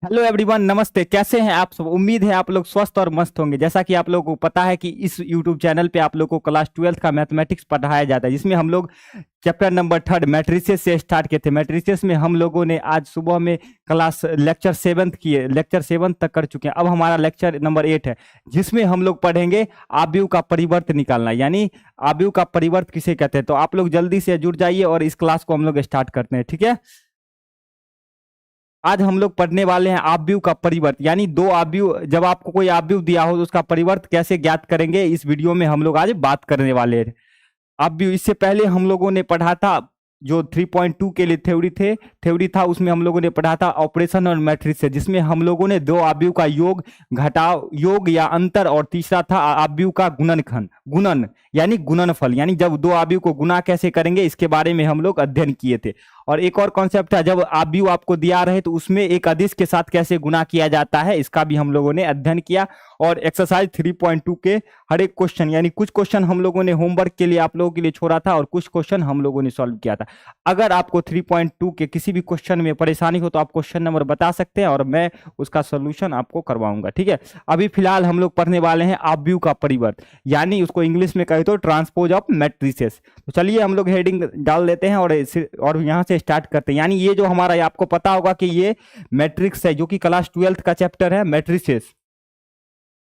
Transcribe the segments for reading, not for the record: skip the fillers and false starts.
Hello everyone, नमस्ते। कैसे हैं आप सब? उम्मीद है आप लोग स्वस्थ और मस्त होंगे। जैसा कि आप लोगों को पता है कि इस यूट्यूब चैनल पे आप लोग को क्लास 12th का मैथमेटिक्स पढ़ाया जाता है, जिसमें हम लोग चैप्टर नंबर 3 मैट्रिसेस से स्टार्ट किए थे। मैट्रिसेस में हम लोगों ने आज सुबह में क्लास लेक्चर 7th किए, लेक्चर 7 तक कर चुके हैं। अब हमारा लेक्चर नंबर 8 है, जिसमें हम लोग पढ़ेंगे आव्यूह का परिवर्त निकालना, यानी आव्यूह का परिवर्त किसे कहते हैं। तो आप लोग जल्दी से जुड़ जाइए और इस क्लास को हम लोग स्टार्ट करते हैं, ठीक है। आज हम लोग पढ़ने वाले हैं आव्यूह का परिवर्त, यानी दो आव्यूह, जब आपको कोई आव्यूह दिया हो तो उसका परिवर्त कैसे ज्ञात करेंगे, इस वीडियो में हम लोग आज बात करने वाले हैं। आव्यूह, इससे पहले हम लोगों ने पढ़ा था जो 3.2 के लिए थ्योरी था, उसमें हम लोगों ने पढ़ा था ऑपरेशन और मैट्रिक्स से, जिसमें हम लोगों ने दो आव्यूह का योग, घटाव, योग या अंतर, और तीसरा था आव्यूह का गुणनखंड, गुणन यानी गुणनफल, यानी जब दो आव्यूह को गुणा कैसे करेंगे इसके बारे में हम लोग अध्ययन किए थे। और एक और कॉन्सेप्ट था, जब आव्यूह आपको दिया रहे तो उसमें एक अदिश के साथ कैसे गुणा किया जाता है, इसका भी हम लोगों ने अध्ययन किया। और एक्सरसाइज 3.2 के हर एक क्वेश्चन, यानी कुछ क्वेश्चन हम लोगों ने होमवर्क के लिए आप लोगों के लिए छोड़ा था और कुछ क्वेश्चन हम लोगों ने सॉल्व किया था। अगर आपको 3.2 के किसी भी क्वेश्चन में परेशानी हो तो आप क्वेश्चन नंबर बता सकते हैं और मैं उसका सोल्यूशन आपको करवाऊंगा, ठीक है। अभी फिलहाल हम लोग पढ़ने वाले हैं आव्यूह का परिवर्त, यानी उसको इंग्लिश में कहे तो ट्रांसपोज ऑफ मैट्रिसेस। तो चलिए हम लोग हेडिंग डाल देते हैं और यहाँ से स्टार्ट करते हैं। यानी ये जो हमारा, आपको पता होगा कि ये मैट्रिक्स है, जो कि क्लास 12th का चैप्टर है मैट्रिसेस।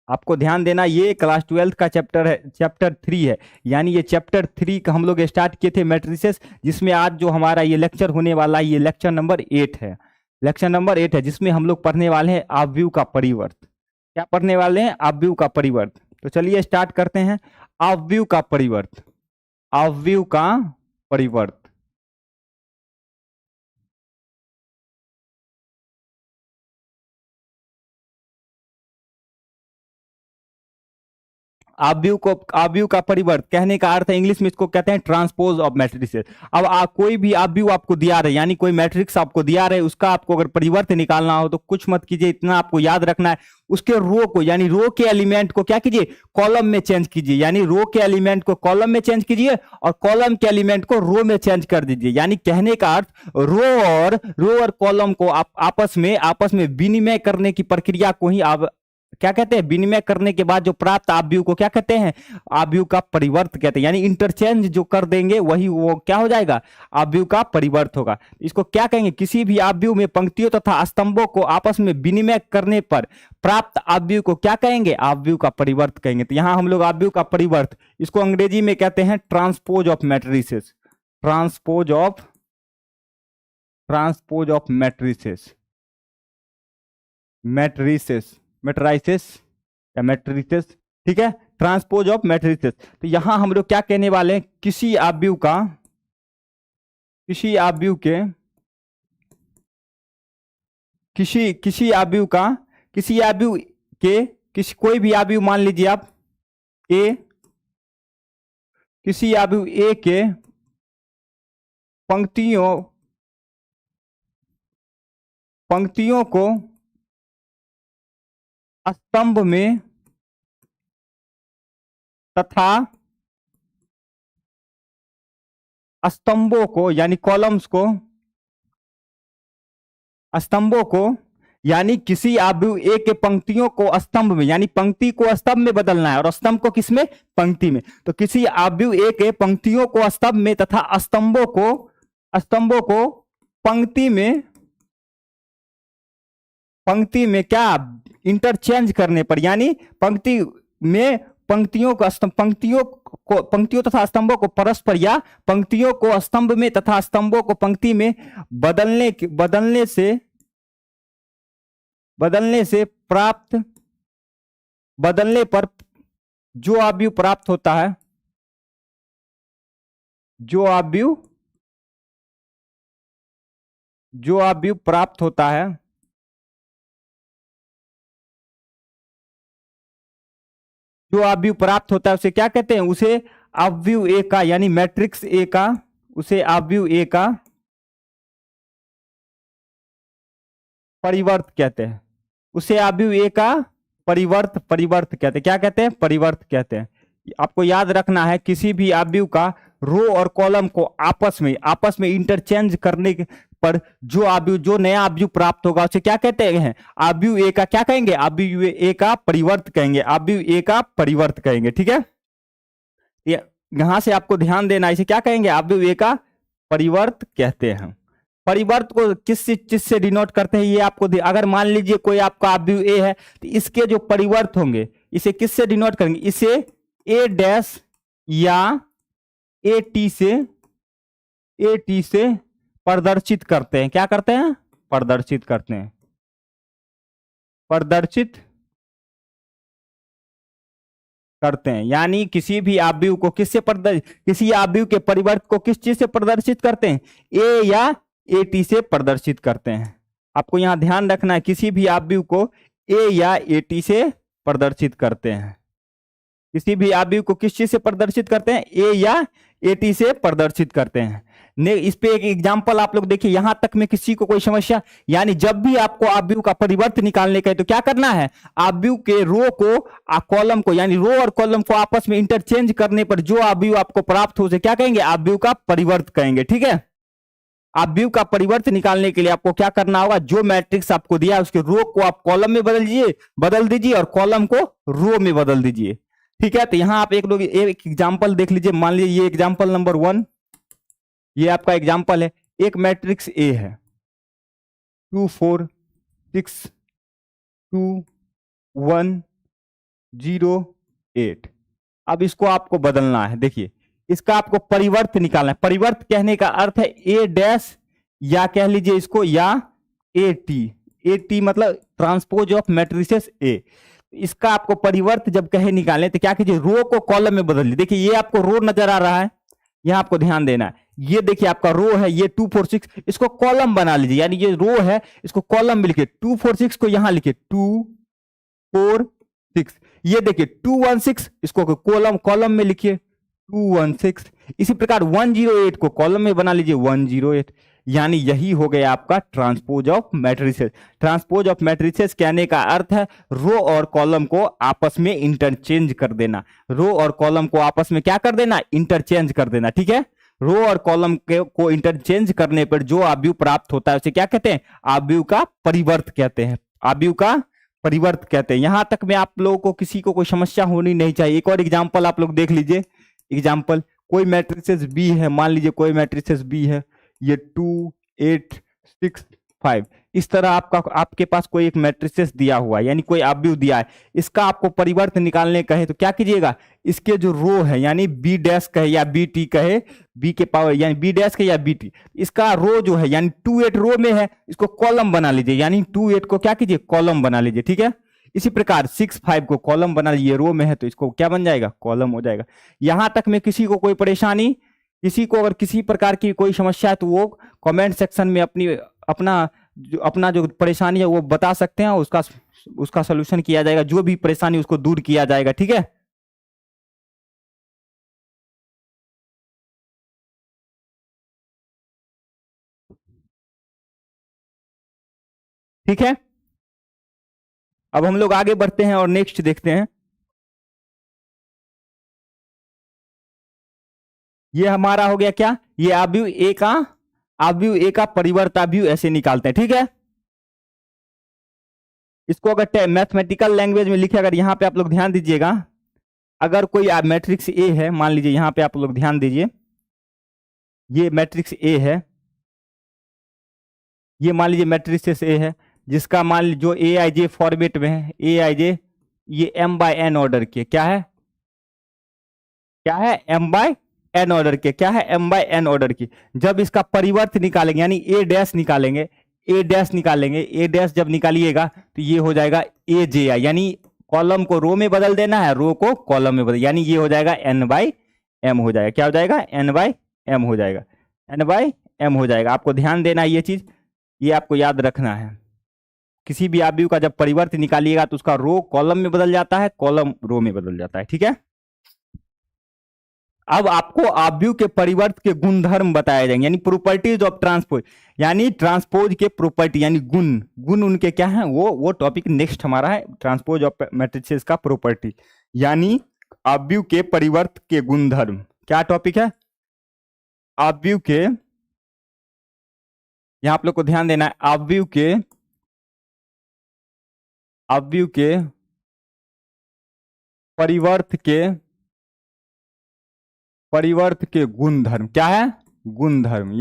आपको ध्यान देना, ये क्लास 12th का चैप्टर है, चैप्टर 3 है। यानी ये चैप्टर 3 का हम लोग स्टार्ट किए थे मैट्रिसेस, जिसमें आज जो हमारा ये लेक्चर होने वाला है, ये लेक्चर नंबर 8 है। लेक्चर नंबर 8 है, जिसमें हम लोग पढ़ने वाले हैं आव्यूह का परिवर्त। क्या पढ़ने वाले हैं? आव्यूह का परिवर्त। तो चलिए स्टार्ट करते हैं। आव्यूह का परिवर्त, आव्यूह का परिवर्त। आव्यूह का परिवर्त कहने का अर्थ है, इंग्लिश में इसको कहते हैं ट्रांसपोज ऑफ मैट्रिसेस। अब कोई भी आव्यूह आपको दिया रहे, यानी कोई मैट्रिक्स आपको दिया रहे, उसका आपको अगर परिवर्त निकालना हो तो कुछ मत कीजिए, इतना आपको याद रखना है। उसके रो को, यानी रो के एलिमेंट को क्या कीजिए, कॉलम में चेंज कीजिए। यानी रो के एलिमेंट को कॉलम में चेंज कीजिए और कॉलम के एलिमेंट को रो में चेंज कर दीजिए। यानी कहने का अर्थ, रो और कॉलम को आप आपस में विनिमय करने की प्रक्रिया को ही आप क्या कहते हैं, विनिमय करने के बाद जो प्राप्त आव्यूह को क्या कहते हैं, आव्यूह का परिवर्त कहते हैं। यानी इंटरचेंज जो कर देंगे वही वो क्या हो जाएगा, आव्यूह का परिवर्त होगा। इसको क्या कहेंगे, किसी भी आव्यूह में पंक्तियों तथा स्तंभों को आपस में विनिमय करने पर प्राप्त आव्यूह को क्या कहेंगे, आव्यूह का परिवर्त कहेंगे। तो यहां हम लोग आव्यूह का परिवर्त, इसको अंग्रेजी में कहते हैं transpose of matrices, transpose of transpose of matrices, matrices, matrices या मैट्रिसेस, ठीक है, ट्रांसपोज ऑफ मैट्रिसेस। तो यहां हम लोग क्या कहने वाले हैं, किसी आव्यूह का, किसी आव्यूह के, किसी आव्यूह का, किसी आव्यूह के, किसी कोई भी आव्यूह मान लीजिए आप ए, किसी आव्यूह ए के पंक्तियों पंक्तियों को स्तंभ में तथा स्तंभों को, यानी कॉलम्स को, स्तंभों को, यानी किसी आव्यूह ए के पंक्तियों को स्तंभ में, यानी पंक्ति को स्तंभ में बदलना है और स्तंभ को किसमें, पंक्ति में। तो किसी आव्यूह ए के पंक्तियों को स्तंभ में तथा स्तंभों को पंक्ति में क्या, इंटरचेंज करने पर, यानी पंक्ति में पंक्तियों तथा स्तंभों को परस्पर, या पंक्तियों को स्तंभ में तथा स्तंभों को पंक्ति में बदलने पर जो आव्यूह प्राप्त होता है, जो आव्यूह प्राप्त होता है, जो आव्यूह प्राप्त होता है उसे क्या कहते हैं, उसे आव्यूह ए का, यानी मैट्रिक्स ए का, उसे आव्यूह ए का परिवर्त कहते हैं। उसे आव्यूह ए का परिवर्त कहते हैं। क्या कहते हैं, परिवर्त कहते हैं। आपको याद रखना है किसी भी आव्यूह का रो और कॉलम को आपस में इंटरचेंज करने पर जो नया आव्यूह प्राप्त होगा उसे क्या कहते हैं, आव्यूह ए का क्या कहेंगे, आव्यूह ए का परिवर्त कहेंगे, आव्यूह ए का परिवर्त कहेंगे। ठीक है, यहां से आपको ध्यान देना, इसे क्या कहेंगे, आव्यूह ए का परिवर्त कहते हैं। परिवर्त को किस चीज से डिनोट करते हैं ये आपको, अगर मान लीजिए कोई आपका आव्यूह ए है तो इसके जो परिवर्त होंगे इसे किससे डिनोट करेंगे, इसे ए डैश या ए टी से प्रदर्शित करते हैं। क्या करते हैं, प्रदर्शित करते हैं, प्रदर्शित करते हैं। यानी किसी भी आव्यूह को किसी आव्यूह के परिवर्त को किस चीज से प्रदर्शित करते हैं, ए या ए टी से प्रदर्शित करते हैं। आपको यहां ध्यान रखना है, किसी भी आव्यूह को ए या ए टी से प्रदर्शित करते हैं। किसी भी आव्यूह को किस चीज से प्रदर्शित करते हैं, ए या ए टी से प्रदर्शित करते हैं। इस पे एक एग्जांपल आप लोग देखिए, यहां तक में किसी को कोई समस्या, यानी जब भी आपको आव्यूह का परिवर्त निकालने का है तो क्या करना है, आव्यूह के रो को कॉलम को, यानी रो और कॉलम को आपस में इंटरचेंज करने पर जो आव्यूह आपको प्राप्त हो उसे क्या कहेंगे, आव्यूह का परिवर्त कहेंगे। ठीक है, आव्यूह का परिवर्त निकालने के लिए आपको क्या करना होगा, जो मैट्रिक्स आपको दिया है उसके रो को आप कॉलम में बदल दीजिए और कॉलम को रो में बदल दीजिए। ठीक है, तो यहां आप एक एग्जांपल देख लीजिए। मान लीजिए ये एग्जांपल नंबर 1, ये आपका एग्जांपल है। एक मैट्रिक्स ए है 2 4 6 2 1 0 8। अब इसको आपको बदलना है। देखिए, इसका आपको परिवर्त निकालना है। परिवर्त कहने का अर्थ है ए डैश या कह लीजिए इसको या ए टी मतलब ट्रांसपोज ऑफ मैट्रिसेस ए। इसका आपको परिवर्त जब कहे निकालें तो क्या कीजिए, रो को कॉलम में बदल लीजिए। देखिए ये आपको रो नजर आ रहा है, यहां आपको ध्यान देना है। ये देखिए आपका रो है, ये 2 4 6, इसको कॉलम बना लीजिए। यानी ये रो है, इसको कॉलम में लिखिए। 2 4 6 को यहां लिखिए 2 4 6। ये देखिए 2 1 6, इसको कॉलम में लिखिए 2 1 6। इसी प्रकार 108 को कॉलम में बना लीजिए 108। यानी यही हो गया आपका transpose of matrices. Transpose of matrices कहने का अर्थ है रो और कॉलम को आपस में इंटरचेंज कर देना। रो और कॉलम को आपस में क्या कर देना, इंटरचेंज कर देना। ठीक है, रो और कॉलम को इंटरचेंज करने पर जो आव्यूह प्राप्त होता है उसे क्या कहते हैं, आव्यूह का परिवर्त कहते हैं। आव्यूह का परिवर्त कहते हैं। यहां तक में आप लोगों को किसी को कोई समस्या होनी नहीं चाहिए। एक और एग्जाम्पल आप लोग देख लीजिए। एग्जाम्पल, कोई मैट्रिसेस बी है, मान लीजिए कोई मैट्रिसेस बी है, ये 2 8 6 5। इस तरह आपके पास कोई एक मैट्रिसेस दिया हुआ है, यानी कोई आव्यूह दिया है। इसका आपको परिवर्त निकालने का है तो क्या कीजिएगा, इसके जो रो है यानी बी डैश कहे या बी टी कहे, बी के पावर यानी बी डैश कहे या बी टी, इसका रो जो है यानी 2 8 रो में है, इसको कॉलम बना लीजिए। यानी 2 8 को क्या कीजिए, कॉलम बना लीजिए। ठीक है, इसी प्रकार 6 5 को कॉलम बना लीजिए, रो में है तो इसको क्या बन जाएगा, कॉलम हो जाएगा। यहां तक में किसी को कोई परेशानी, किसी को अगर किसी प्रकार की कोई समस्या है तो वो कमेंट सेक्शन में अपना जो परेशानी है वो बता सकते हैं, उसका सलूशन किया जाएगा। जो भी परेशानी उसको दूर किया जाएगा। ठीक है, ठीक है। अब हम लोग आगे बढ़ते हैं और नेक्स्ट देखते हैं। ये हमारा हो गया क्या, ये आव्यूह ए का परिवर्त आव्यूह ऐसे निकालते हैं। ठीक है, इसको अगर मैथमेटिकल लैंग्वेज में लिखे, अगर यहां पे आप लोग ध्यान दीजिएगा, अगर कोई मैट्रिक्स ए है, मान लीजिए यहां पे आप लोग ध्यान दीजिए, ये मैट्रिक्स ए है, ये मान लीजिए मैट्रिक्स ए है, जिसका मान लीजिए जो ए आई जे फॉर्मेट में है, ए आई जे ये m/n ऑर्डर के क्या है, m/n ऑर्डर के क्या है, m/n ऑर्डर की। जब इसका परिवर्त निकालेंगे यानी ए डैश निकालेंगे, ए डैश जब निकालिएगा तो ये हो जाएगा ए जे आई, यानी कॉलम को रो में बदल देना है, रो को कॉलम में बदल, यानी ये हो जाएगा n/m हो जाएगा। क्या हो जाएगा, n/m हो जाएगा, n/m हो जाएगा। आपको ध्यान देना है ये चीज, ये आपको याद रखना है। किसी भी आव्यूह का जब परिवर्त निकालिएगा तो उसका रो कॉलम में बदल जाता है, कॉलम रो में बदल जाता है। ठीक है, अब आपको आव्यूह के परिवर्त के गुणधर्म बताए जाएंगे, यानी प्रॉपर्टीज ऑफ ट्रांसपोज, यानी ट्रांसपोज के प्रॉपर्टी यानी गुण उनके क्या हैं, वो टॉपिक नेक्स्ट हमारा है, ट्रांसपोज ऑफ मैट्रिसेस का प्रॉपर्टी। यानी आव्यूह के परिवर्त के गुणधर्म। क्या टॉपिक है? आव्यूह के, यहां आप लोग को ध्यान देना है, आव्यूह के परिवर्त के गुणधर्म। क्या है? गुणधर्म।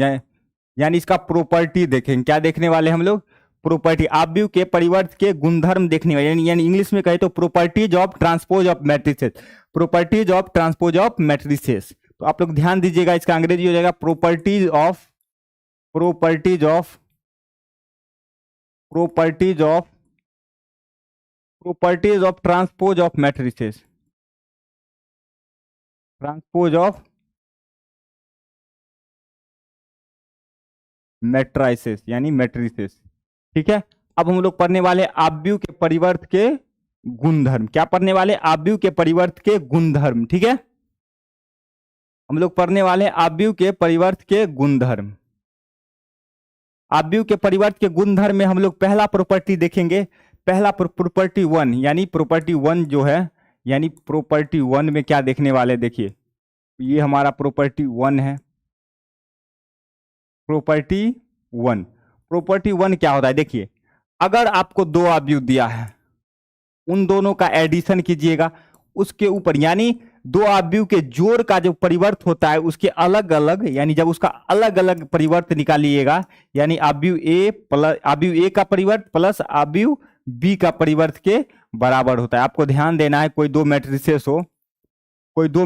यानी इसका प्रॉपर्टी देखेंगे। क्या देखने वाले हम लोग? प्रॉपर्टी। आव्यूह के परिवर्त के गुणधर्म देखने वाले, यानी इंग्लिश में कहे तो properties of transpose of matrices. Properties of transpose of matrices. तो आप लोग ध्यान दीजिएगा, इसका अंग्रेजी हो जाएगा properties of transpose of matrices. Transpose of matrices यानी मैट्रिसेस। ठीक है। अब हम लोग पढ़ने वाले आव्यूह के परिवर्त के गुणधर्म। क्या पढ़ने वाले? आव्यूह के परिवर्त के गुणधर्म। ठीक है, हम लोग पढ़ने वाले आव्यूह के परिवर्त के गुणधर्म। आव्यूह के परिवर्त के गुणधर्म में हम लोग पहला प्रॉपर्टी देखेंगे। पहला प्रॉपर्टी 1, यानी प्रॉपर्टी 1 जो है, यानी प्रॉपर्टी 1 में क्या देखने वाले? देखिए, ये हमारा प्रॉपर्टी 1 है। प्रॉपर्टी 1 क्या होता है? देखिए, अगर आपको दो आव्यूह दिया है, उन दोनों का एडिशन कीजिएगा, उसके ऊपर यानी दो आव्यूह के जोड़ का जो परिवर्त होता है उसके अलग अलग, यानी जब उसका अलग अलग परिवर्त निकालिएगा, यानी आव्यूह ए का परिवर्त प्लस आव्यूह बी का परिवर्त के बराबर होता है। आपको ध्यान देना है, कोई दो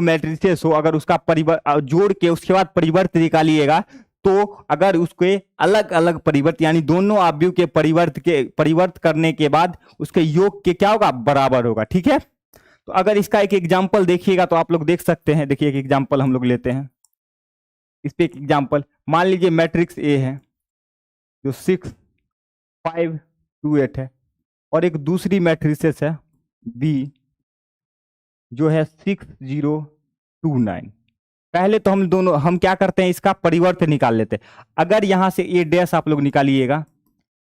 मैट्रिसेस हो, अगर उसका परिवर्त जोड़ के उसके बाद परिवर्त निकालिएगा, तो अगर उसके अलग अलग परिवर्त, यानी दोनों आव्यूह के परिवर्त करने के बाद उसके योग के क्या होगा? बराबर होगा। ठीक है। तो अगर इसका एक एग्जांपल देखिएगा तो आप लोग देख सकते हैं। देखिए, एक एग्जांपल हम लोग लेते हैं। इस पे एक एग्जांपल, मान लीजिए मैट्रिक्स ए है जो 6 5 2 8 है, और एक दूसरी मैट्रिसेस है बी जो है 6 0 2 9। पहले तो हम क्या करते हैं? इसका परिवर्त निकाल लेते हैं। अगर यहां से ए डैश आप लोग निकालिएगा,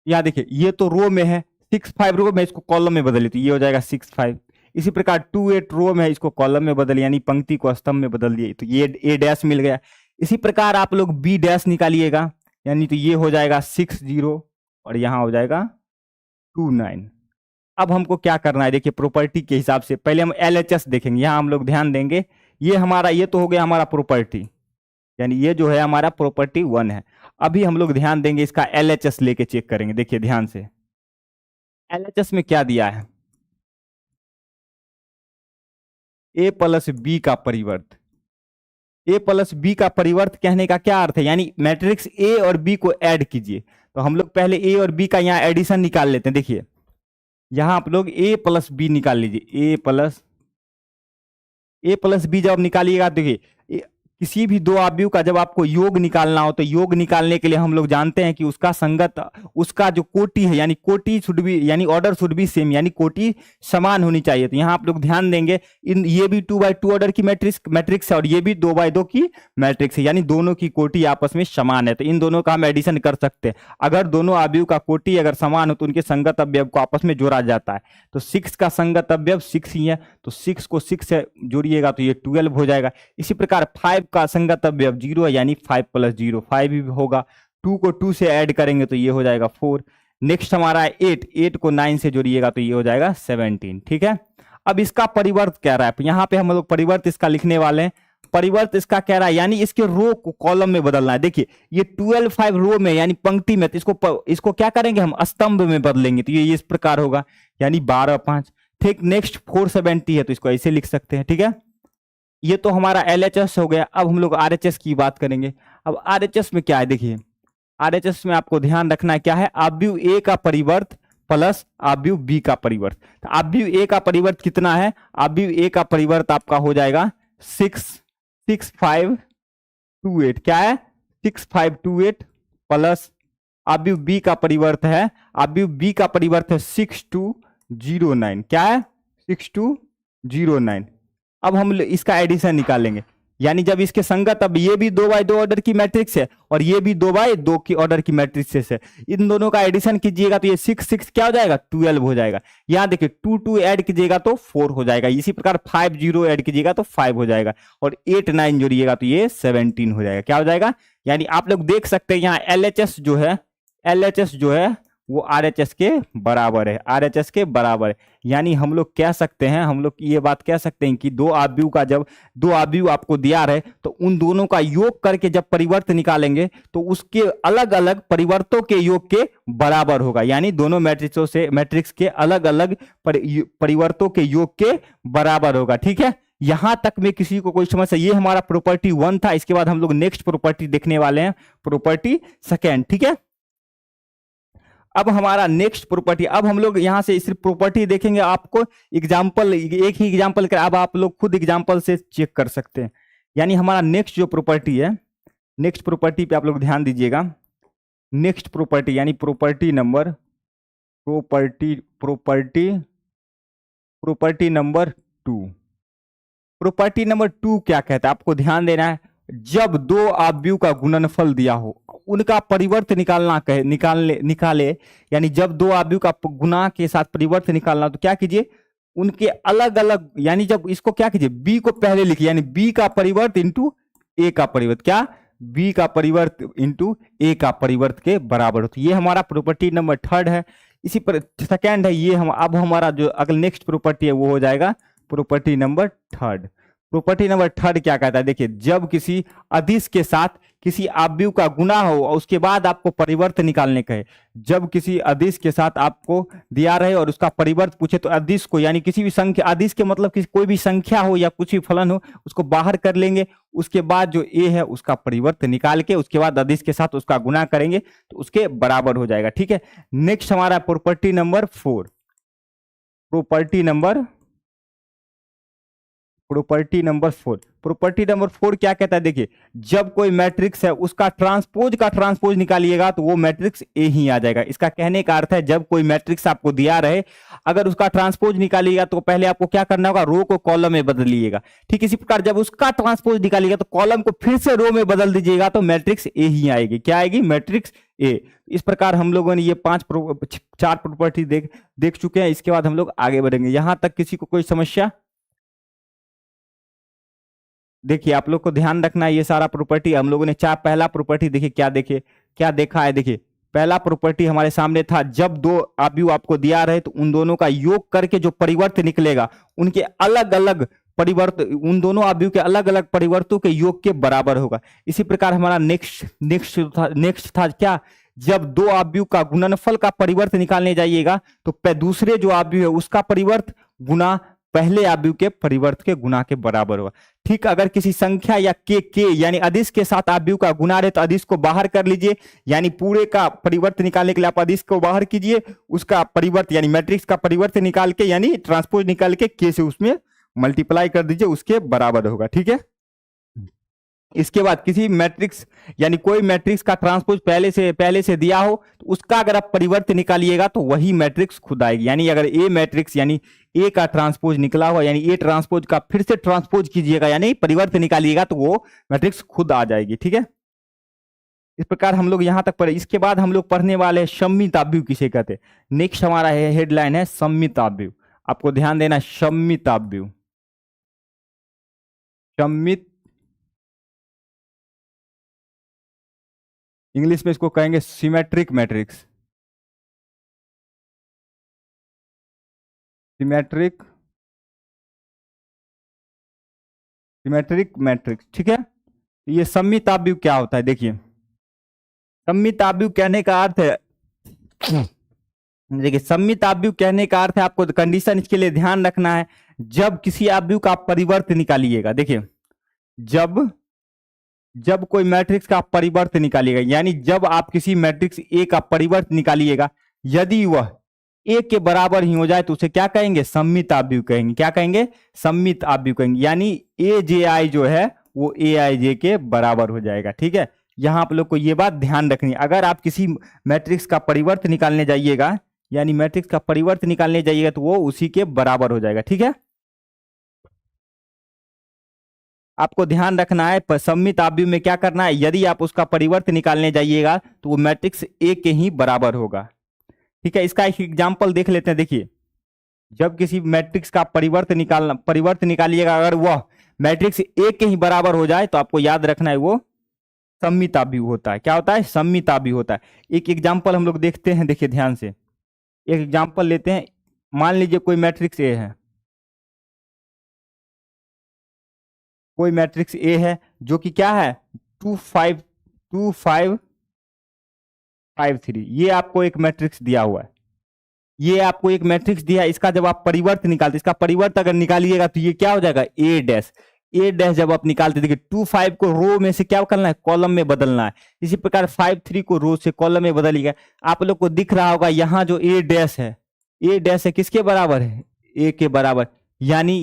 यहां देखिए ये तो रो में है, 6 5 रो में, इसको कॉलम में बदल लेते, ये हो जाएगा 6 5। इसी प्रकार 2 8 रो में है, इसको कॉलम में बदल, यानी पंक्ति को स्तंभ में बदल दिए, तो ये ए डैश मिल गया। इसी प्रकार आप लोग बी डैश निकालिएगा, यानी तो ये हो जाएगा 6 0 और यहां हो जाएगा 2 9। अब हमको क्या करना है? देखिए, प्रॉपर्टी के हिसाब से पहले हम LHS देखेंगे। यहां हम लोग ध्यान देंगे, ये तो हो गया हमारा प्रॉपर्टी, यानी ये जो है हमारा प्रॉपर्टी 1 है। अभी हम लोग ध्यान देंगे, इसका LHS लेके चेक करेंगे। देखिए ध्यान से, LHS में क्या दिया है? ए प्लस बी का परिवर्त। ए प्लस बी का परिवर्त कहने का क्या अर्थ है? यानी मैट्रिक्स ए और बी को ऐड कीजिए। तो हम लोग पहले ए और बी का यहाँ एडिशन निकाल लेते हैं। देखिए, यहां आप लोग ए प्लस बी निकाल लीजिए। ए प्लस बी जब निकालिएगा, देखिए किसी भी दो आव्यूह का जब आपको योग निकालना हो, तो योग निकालने के लिए हम लोग जानते हैं कि उसका जो कोटि है, यानी कोटि शुड बी, यानी ऑर्डर शुड बी सेम, यानी कोटि समान होनी चाहिए। तो यहाँ आप लोग ध्यान देंगे, ये भी 2x2 ऑर्डर की मैट्रिक्स है और ये भी 2x2 की मैट्रिक्स है, यानी दोनों की कोटि आपस में समान है। तो इन दोनों का हम एडिशन कर सकते हैं। अगर दोनों आव्यूह का कोटि अगर समान हो तो उनके संगत अवयव को आपस में जोड़ा जाता है। तो 6 का संगत अवयव 6 ही है, तो 6 को 6 से जोड़िएगा तो ये 12 हो जाएगा। इसी प्रकार 5 का संगत अवयव 0 है, यानी 5 + 0 5 ही होगा। 2 को 2 से ऐड करेंगे तो ये हो जाएगा 4। नेक्स्ट हमारा है 8 को 9 से जोड़िएगा तो ये हो जाएगा 17। ठीक है। अब इसका परिवर्त कह रहा है, यहाँ पे हम लोग परिवर्त इसका लिखने वाले हैं। परिवर्त इसका कह रहा है, यानी इसके रो को कॉलम में बदलना है। देखिए, ये 12 5 रो में, यानी पंक्ति में, तो इसको क्या करेंगे? हम स्तंभ में बदलेंगे, तो ये इस प्रकार होगा, यानी 12 5। ठीक। नेक्स्ट 470 है, तो इसको ऐसे लिख सकते हैं। ठीक है। ये तो हमारा LHS हो गया। अब हम लोग RHS की बात करेंगे। अब RHS में क्या है? देखिए, RHS में आपको ध्यान रखना है क्या है? आव्यूह ए का परिवर्त प्लस आव्यूह बी का परिवर्त। तो आव्यूह ए का परिवर्त कितना है? आव्यूह ए का परिवर्त आपका हो जाएगा 6 5 2 8। क्या है? 6 5 2 8 प्लस आव्यूह बी का परिवर्त है, आव्यूह बी का परिवर्त है 6 2 0 9। क्या है? 6 2 0 9। अब हम इसका एडिशन निकालेंगे। यानी जब इसके संगत, अब ये भी 2x2 ऑर्डर की मैट्रिक्स है और ये भी 2x2 की ऑर्डर की मैट्रिक्स है, इन दोनों का एडिशन कीजिएगा तो ये 6 क्या हो जाएगा, 12 हो जाएगा। यहाँ देखिए 2 ऐड कीजिएगा तो 4 हो जाएगा, इसी प्रकार 5 0 ऐड कीजिएगा तो 5 हो जाएगा, और 8 9 जोड़िएगा तो ये 17 हो जाएगा। क्या हो जाएगा, यानी आप लोग देख सकते हैं यहाँ LHS जो है वो RHS के बराबर है, RHS के बराबर है। यानी हम लोग कह सकते हैं, हम लोग ये बात कह सकते हैं कि दो आव्यूह का, जब दो आव्यूह आपको दिया रहे तो उन दोनों का योग करके जब परिवर्त निकालेंगे तो उसके अलग अलग परिवर्तों के योग के बराबर होगा। यानी दोनों मैट्रिक्स के अलग अलग परिवर्तों के योग के बराबर होगा। ठीक है, यहां तक में किसी को कोई समस्या? ये हमारा प्रॉपर्टी 1 था। इसके बाद हम लोग नेक्स्ट प्रॉपर्टी देखने वाले हैं, प्रॉपर्टी 2। ठीक है, अब हमारा नेक्स्ट प्रॉपर्टी, अब हम लोग यहां से सिर्फ प्रॉपर्टी देखेंगे, आपको एग्जांपल, एक ही एग्जांपल कर, अब आप लोग खुद एग्जांपल से चेक कर सकते हैं। यानी हमारा नेक्स्ट जो प्रॉपर्टी है, नेक्स्ट प्रॉपर्टी पे आप लोग ध्यान दीजिएगा। नेक्स्ट प्रॉपर्टी यानी प्रॉपर्टी नंबर 2। प्रॉपर्टी नंबर 2 क्या कहता है, आपको ध्यान देना है। जब दो आव्यूह का गुणनफल दिया हो, उनका परिवर्त निकाले, यानी जब दो आव्यूह का गुणा के साथ परिवर्त निकालना, तो क्या कीजिए, उनके अलग अलग, यानी जब इसको क्या कीजिए, बी को पहले लिखिए, यानी बी का परिवर्त इंटू ए का परिवर्त, क्या, बी का परिवर्त इंटू ए का परिवर्त के बराबर होती है। ये हमारा प्रॉपर्टी नंबर 3 है। इसी पर 2 है ये। हम अब हमारा जो अगला नेक्स्ट प्रॉपर्टी है वो हो जाएगा प्रॉपर्टी नंबर 3। प्रॉपर्टी नंबर 3 क्या कहता है, देखिए, जब किसी अदिश के साथ किसी आव्यूह का गुना हो और उसके बाद आपको परिवर्त निकालने का है, जब किसी अदिश के साथ आपको दिया रहे और उसका परिवर्त पूछे, तो अदिश को, यानी किसी भी संख्या, अदिश के मतलब किसी कोई भी संख्या हो या कुछ भी फलन हो, उसको बाहर कर लेंगे, उसके बाद जो ए है उसका परिवर्त निकाल के उसके बाद अदिश के साथ उसका गुना करेंगे तो उसके बराबर हो जाएगा। ठीक है, नेक्स्ट हमारा प्रॉपर्टी नंबर 4। प्रॉपर्टी नंबर 4 क्या कहता है, देखिए, जब कोई मैट्रिक्स है उसका ट्रांसपोज निकालिएगा तो वो मैट्रिक्स ए ही आ जाएगा। इसका कहने का अर्थ है, जब कोई मैट्रिक्स आपको दिया रहे, अगर उसका ट्रांसपोज निकालिएगा तो पहले आपको क्या करना होगा, रो को कॉलम में बदलिएगा। ठीक इसी प्रकार जब उसका ट्रांसपोज निकालिएगा तो कॉलम को फिर से रो में बदल दीजिएगा तो मैट्रिक्स ए ही आएगी। क्या आएगी, मैट्रिक्स ए। इस प्रकार हम लोगों ने ये 4 प्रॉपर्टी देख चुके हैं। इसके बाद हम लोग आगे बढ़ेंगे। यहां तक किसी को कोई समस्या? देखिए, आप लोग को ध्यान रखना है, ये सारा प्रॉपर्टी हम लोगों ने पहला प्रॉपर्टी देखिए, क्या देखा है। देखिए, पहला प्रॉपर्टी हमारे सामने था, जब दो आव्यूह आपको दिया रहे तो उन दोनों का योग करके जो परिवर्त निकलेगा, उनके अलग अलग परिवर्त, उन दोनों आव्यूह के अलग अलग परिवर्तों के योग के बराबर होगा। इसी प्रकार हमारा नेक्स्ट था क्या, जब दो आव्यूह का गुणनफल का परिवर्त निकालने जाइएगा तो दूसरे जो आव्यूह है उसका परिवर्त गुना पहले आव्यूह के परिवर्त के गुना के बराबर होगा। ठीक, अगर किसी संख्या या के यानी अदिश के साथ आव्यूह का गुना रहे तो अदिश को बाहर कर लीजिए, यानी पूरे का परिवर्त निकालने के लिए आप अदिश को बाहर कीजिए, उसका परिवर्त यानी मैट्रिक्स का परिवर्त निकाल के, यानी ट्रांसपोज निकाल के के से उसमें मल्टीप्लाई कर दीजिए, उसके बराबर होगा। ठीक है, इसके बाद किसी मैट्रिक्स यानी कोई मैट्रिक्स का ट्रांसपोज पहले से दिया हो तो उसका अगर आप परिवर्त निकालिएगा तो वही मैट्रिक्स खुद आएगी। यानी अगर ए मैट्रिक्स यानी ए का ट्रांसपोज निकला हुआ, यानी ए ट्रांसपोज का फिर से ट्रांसपोज कीजिएगा, यानी परिवर्त निकालिएगा तो वो मैट्रिक्स खुद आ जाएगी। ठीक है, इस प्रकार हम लोग यहां तक पढ़े। इसके बाद हम लोग पढ़ने वाले हैं सममित आव्यूह किसे कहते हैं। नेक्स्ट हमारा हेडलाइन है सममित आव्यूह। आपको ध्यान देना, सममित आव्यूह, सममित, इंग्लिश में इसको कहेंगे सिमेट्रिक मैट्रिक्स, सिमेट्रिक मैट्रिक्स। ठीक है, ये सममित आव्यूह क्या होता है, देखिए, सममित आव्यूह कहने का अर्थ है, देखिए, सममित आव्यूह कहने का अर्थ है, आपको कंडीशन इसके लिए ध्यान रखना है, जब किसी आव्यूह का परिवर्त निकालिएगा, देखिए, जब कोई मैट्रिक्स का परिवर्त निकालिएगा, यानी जब आप किसी मैट्रिक्स ए का परिवर्त निकालिएगा, यदि वह ए के बराबर ही हो जाए तो उसे क्या कहेंगे, सममित आव्यूह कहेंगे। क्या कहेंगे, सममित आव्यूह कहेंगे। यानी ए जे आई जो है वो ए आई जे के बराबर हो जाएगा। ठीक है, यहां आप लोग को ये बात ध्यान रखनी है। अगर आप किसी मैट्रिक्स का परिवर्त निकालने जाइएगा, यानी मैट्रिक्स का परिवर्त निकालने जाइएगा तो वो उसी के बराबर हो जाएगा। ठीक है, आपको ध्यान रखना है सममित अवयव में क्या करना है, यदि आप उसका परिवर्त निकालने जाइएगा तो वो मैट्रिक्स ए के ही बराबर होगा। ठीक है, इसका एक एग्जाम्पल देख लेते हैं। देखिए, जब किसी मैट्रिक्स का परिवर्त निकालिएगा, अगर वह मैट्रिक्स ए के ही बराबर हो जाए तो आपको याद रखना है वो सममित अवयव होता है। क्या होता है? सममित अवयव होता है। एक एग्जाम्पल हम लोग देखते हैं, देखिए ध्यान से एक एग्जाम्पल लेते हैं। मान लीजिए कोई मैट्रिक्स ए है, कोई मैट्रिक्स ए है जो कि क्या है 2 5 2 5 5 3। ये आपको एक मैट्रिक्स दिया हुआ है, ये आपको एक मैट्रिक्स दिया है। इसका जब आप परिवर्त निकालते, इसका परिवर्त अगर निकालिएगा तो ये क्या हो जाएगा ए डैश। ए डैश जब आप निकालते, देखिए 2 5 को रो में से क्या करना है, कॉलम में बदलना है। इसी प्रकार 5 3 को रो से कॉलम में बदलिएगा। आप लोग को दिख रहा होगा यहाँ जो ए डैश है, ए डैश है किसके बराबर है, ए के बराबर। यानी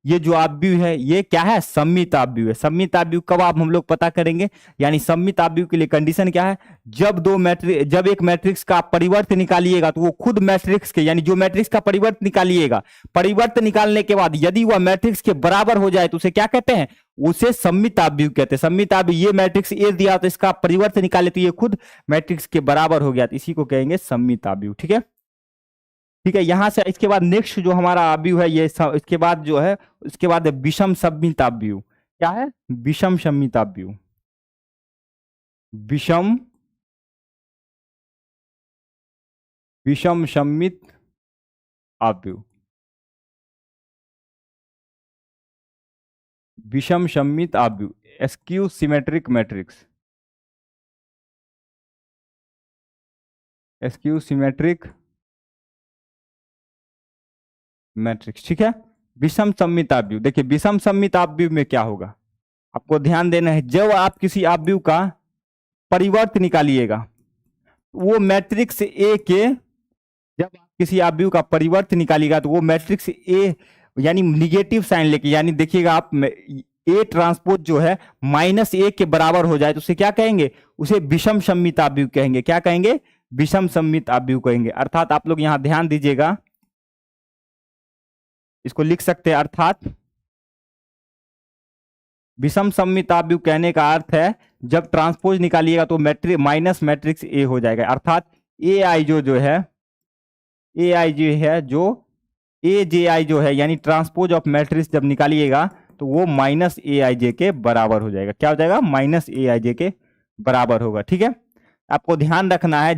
ये जो अवयव है ये क्या है, सममित अवयव है। सममित अवयव कब आप हम लोग पता करेंगे, यानी सममित अवयव के लिए कंडीशन क्या है, जब एक मैट्रिक्स का परिवर्त निकालिएगा तो वो खुद मैट्रिक्स के, यानी जो मैट्रिक्स का परिवर्त निकालिएगा, परिवर्त निकालने के बाद यदि वह मैट्रिक्स के बराबर हो जाए तो उसे क्या कहते हैं, उसे सममित अवयव कहते हैं। सममित अवयव, ये मैट्रिक्स ए दिया तो इसका परिवर्त निकाले तो ये खुद मैट्रिक्स के बराबर हो गया, तो इसी को कहेंगे सममित अवयव। ठीक है, ठीक है। यहां से इसके बाद नेक्स्ट जो हमारा अवयव है ये इसके बाद जो है, इसके बाद विषम सममित अवयव। क्या है, विषम सममित अवयव। विषम सममित अवयव, विषम सममित अवयव, skew symmetric matrix, skew symmetric matrix. ठीक है, विषम सममित अवयव। देखिए विषम सममित अवयव में क्या होगा, आपको ध्यान देना है। जब आप किसी अवयव का परिवर्त निकालिएगा, वो मैट्रिक्स ए के, जब आप किसी अवयव का परिवर्त निकालिएगा तो वो मैट्रिक्स ए यानी निगेटिव साइन लेके, यानी देखिएगा आप ए ट्रांसपोज जो है -a के बराबर हो जाए तो उसे क्या कहेंगे, उसे विषम सममित अवयव कहेंगे। क्या कहेंगे, विषम सममित अवयव कहेंगे। अर्थात आप लोग यहां ध्यान दीजिएगा, इसको लिख सकते हैं। अर्थात विषम सममित अवयव कहने का अर्थ है जब ट्रांसपोज निकालिएगा तो माइनस मैट्रिक्स ए हो जाएगा। अर्थात ए आई जो है, ए आई जे आई जो है, यानी ट्रांसपोज ऑफ मैट्रिक्स जब निकालिएगा तो वो -aij के बराबर हो जाएगा। क्या हो जाएगा, -aij के बराबर होगा। ठीक है, आपको ध्यान रखना है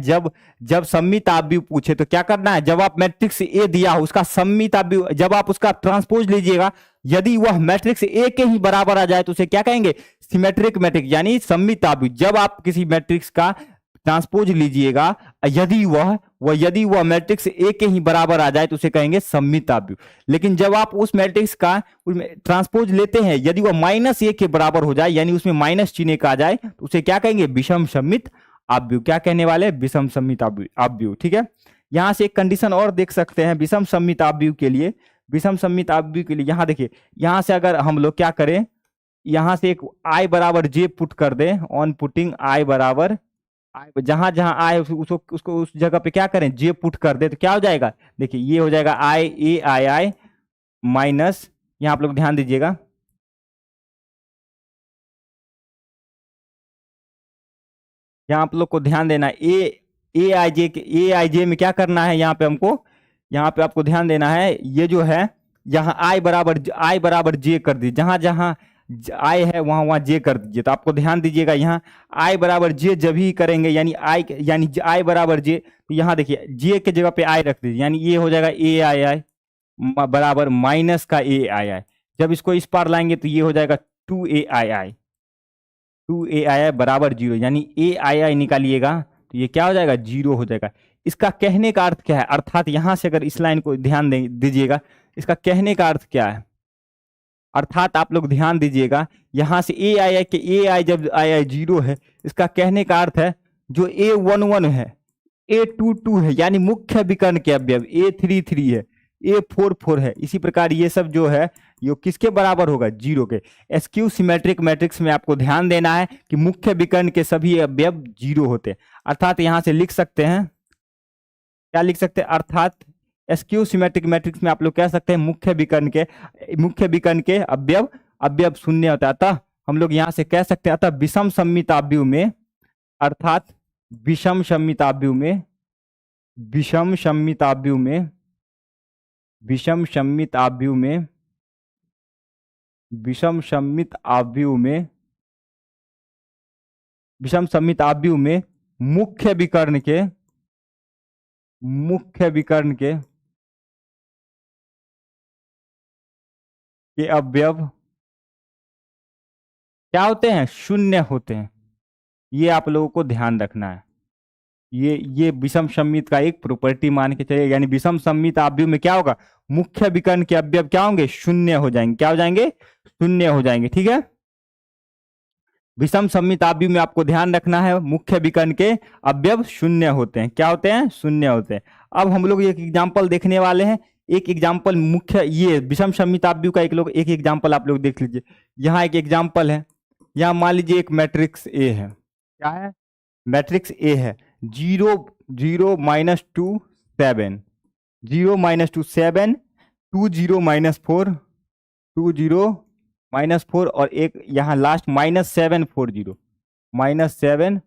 जब सममित अवयव पूछे तो क्या करना है, जब आप मैट्रिक्स ए दिया हो उसका सममित अवयव, जब आप उसका ट्रांसपोज लीजिएगा, यदि वह मैट्रिक्स ए के ही बराबर आ जाए तो उसे क्या कहेंगे, सिमेट्रिक मैट्रिक्स यानी सममित अवयव। जब आप किसी मैट्रिक्स का ट्रांसपोज लीजिएगा, यदि वह मैट्रिक्स ए के ही बराबर आ जाए तो उसे कहेंगे सममित अवयव। लेकिन जब आप उस मैट्रिक्स का ट्रांसपोज लेते हैं, यदि वह -a के बराबर हो जाए, यानी उसमें माइनस चिन्ह का आ जाए तो उसे क्या कहेंगे, विषम सममित अवयव। क्या कहने वाले, विषम सममित अवयव। ठीक है, यहां से एक कंडीशन और देख सकते हैं विषम सममित अवयव के लिए। विषम सममित अवयव के लिए यहां देखिए, यहां से अगर हम लोग क्या करें, यहां से एक i बराबर j पुट कर दें, ऑन पुटिंग i बराबर i, जहां जहां i उसको उस जगह पे क्या करें, j पुट कर दे तो क्या हो जाएगा, देखिए ये हो जाएगा i माइनस, यहां आप लोग ध्यान दीजिएगा, यहाँ आप लोग को ध्यान देना है। ए आई जे में क्या करना है, यहाँ पे हमको, यहाँ पे आपको ध्यान देना है, ये जो है यहाँ आई बराबर जे कर दीजिए, जहां जहां आई है वहां वहां जे कर दीजिए। तो आपको ध्यान दीजिएगा, यहाँ आई बराबर जे जब ही करेंगे, यानी आई बराबर जे, तो यहाँ देखिए जे के जगह पे आई रख दीजिए, यानी ये हो जाएगा ए आई बराबर माइनस का ए आई। जब इसको इस पार लाएंगे तो ये हो जाएगा 2ai बराबर 0, यानी ai निकालिएगा तो ये क्या हो जाएगा, 0 हो जाएगा। इसका कहने का अर्थ क्या है, अर्थात यहां से अगर इस लाइन को ध्यान दीजिएगा, इसका कहने का अर्थ क्या है, अर्थात आप लोग ध्यान दीजिएगा, यहां से ai के ai जब ai 0 है, इसका कहने का अर्थ है जो a11 है, a22 है, यानी मुख्य विकर्ण के अवयव, a33 है, a44 है। इसी प्रकार ये सब जो है ये किसके बराबर होगा, 0 के। स्क्यू सिमेट्रिक मैट्रिक्स में आपको ध्यान देना है कि मुख्य विकर्ण के सभी अवयव 0 होते हैं। अर्थात यहां से लिख सकते हैं, क्या लिख सकते हैं, अर्थात स्क्यू सिमेट्रिक मैट्रिक्स में आप लोग कह सकते हैं मुख्य विकर्ण के अवयव अवयव शून्य होता है। अतः हम लोग यहाँ से कह सकते हैं, अतः विषम सममित अवयव में, अर्थात विषम सममित अवयव में, विषम सममित अवयव में, विषम सममित अवयव में, विषम सममित अवयव में, विषम सममित अवयव में मुख्य विकर्ण के, मुख्य विकर्ण के अवयव क्या होते हैं? शून्य होते हैं। ये आप लोगों को ध्यान रखना है। ये विषम सममित का एक प्रॉपर्टी मान के चलिए, यानी विषम सममित अवयव में क्या होगा? मुख्य विकर्ण के अवयव क्या होंगे? शून्य हो जाएंगे। क्या हो जाएंगे? शून्य हो जाएंगे। ठीक है, विषम सममित अवयव में आपको ध्यान रखना है, मुख्य विकर्ण के अवयव शून्य होते हैं। क्या होते हैं? शून्य होते हैं। अब हम लोग एक एग्जाम्पल देखने वाले हैं। एक एग्जाम्पल मुख्य ये विषम सममित अवयव का एक एग्जाम्पल आप लोग देख लीजिए। यहाँ एक एग्जाम्पल है। यहाँ मान लीजिए एक मैट्रिक्स ए है। क्या है? मैट्रिक्स ए है। 0 0 -2 7, 0 -2 7, 2 0 -4, 2 0 -4 और एक यहाँ लास्ट -7 4 0, -7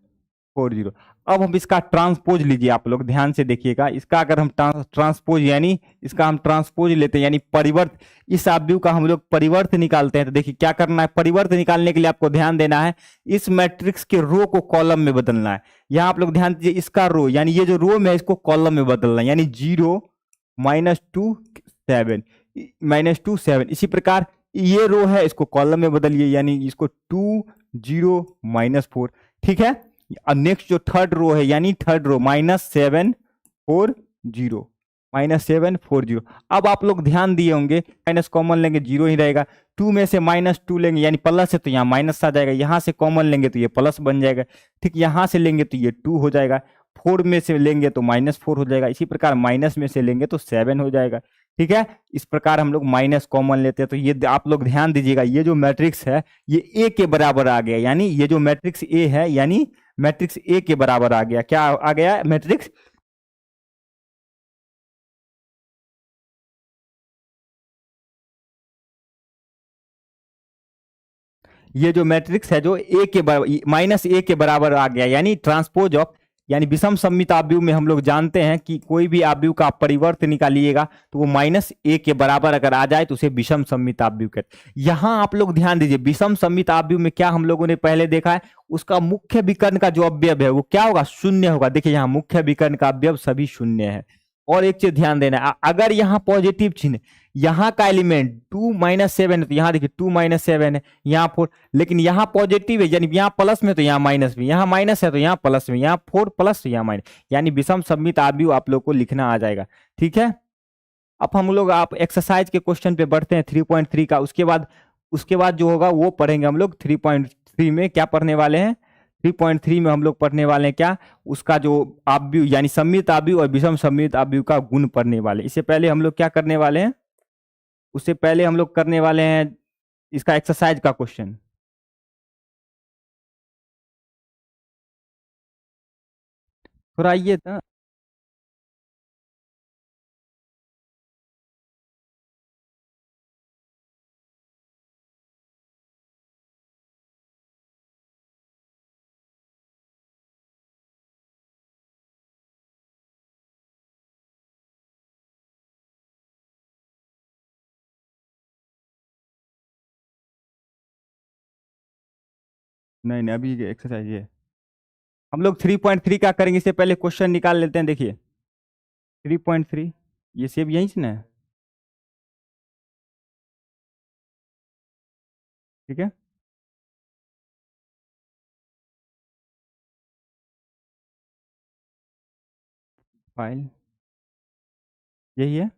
4 0। अब हम इसका ट्रांसपोज लीजिए, आप लोग ध्यान से देखिएगा। इसका अगर हम ट्रांसपोज यानी इसका हम ट्रांसपोज लेते हैं, यानी परिवर्त, इस अवयव का हम लोग परिवर्त निकालते हैं। तो देखिए क्या करना है, परिवर्त निकालने के लिए आपको ध्यान देना है, इस मैट्रिक्स के रो को कॉलम में बदलना है। यहाँ आप लोग ध्यान दीजिए, इसका रो यानी ये जो रो में है इसको कॉलम में बदलना है, यानी 0 -2 7, -2 7। इसी प्रकार ये रो है, इसको कॉलम में बदलिए, यानी इसको 2 0 -4। ठीक है, और नेक्स्ट जो थर्ड रो है, यानी थर्ड रो -7 4 0, -7 4 0। अब आप लोग ध्यान दिए होंगे, माइनस कॉमन लेंगे 0 ही रहेगा। 2 में से -2 लेंगे यानी प्लस है तो यहाँ माइनस आ जाएगा, यहाँ से कॉमन लेंगे तो ये प्लस बन जाएगा। ठीक, यहाँ से लेंगे तो ये 2 हो जाएगा, 4 में से लेंगे तो -4 हो जाएगा। इसी प्रकार माइनस में से लेंगे तो 7 हो जाएगा। ठीक है, इस प्रकार हम लोग माइनस कॉमन लेते हैं। तो ये आप लोग ध्यान दीजिएगा, ये जो मैट्रिक्स है ये ए के बराबर आ गया, यानी ये जो मैट्रिक्स ए है यानी मैट्रिक्स ए के बराबर आ गया। क्या आ गया? मैट्रिक्स ये जो मैट्रिक्स है जो ए के -a के बराबर आ गया, यानी ट्रांसपोज ऑफ, यानी विषम सममित अवयव में हम लोग जानते हैं कि कोई भी अवयव का परिवर्त निकालिएगा तो वो -a के बराबर अगर आ जाए तो उसे विषम सममित अवयव कहते हैं। यहाँ आप लोग ध्यान दीजिए, विषम सममित अवयव में क्या हम लोगों ने पहले देखा है, उसका मुख्य विकर्ण का जो अवयव है वो क्या होगा? शून्य होगा। देखिए यहाँ मुख्य विकर्ण का अवयव सभी शून्य है। और एक चीज ध्यान देना है, अगर यहाँ पॉजिटिव चिन्ह, यहाँ का एलिमेंट 2 -7 है तो यहाँ देखिए 2 -7 है, यहाँ 4, लेकिन यहाँ पॉजिटिव है यानी यहाँ प्लस में तो यहाँ माइनस में, यहाँ माइनस है तो यहाँ प्लस में, यहाँ 4 प्लस तो यहाँ माइनस, यानी विषम सममित अवयव आप लोग को लिखना आ जाएगा। ठीक है, अब हम लोग आप एक्सरसाइज के क्वेश्चन पे बढ़ते हैं 3.3 का। उसके बाद जो होगा वो पढ़ेंगे हम लोग 3.3 में। क्या पढ़ने वाले हैं? 3.3 में हम लोग पढ़ने वाले हैं क्या? उसका जो अवयव यानी सममित अवयव और विषम सममित अवयव का गुण पढ़ने वाले। इससे पहले हम लोग क्या करने वाले हैं? उससे पहले हम लोग करने वाले हैं इसका एक्सरसाइज का क्वेश्चन। थोड़ा आइए था, नहीं नहीं अभी एक्सरसाइज ये हम लोग 3.3 का करेंगे। इससे पहले क्वेश्चन निकाल लेते हैं। देखिए 3.3 ये सेब यहीं से ना है। ठीक है, फाइल यही है।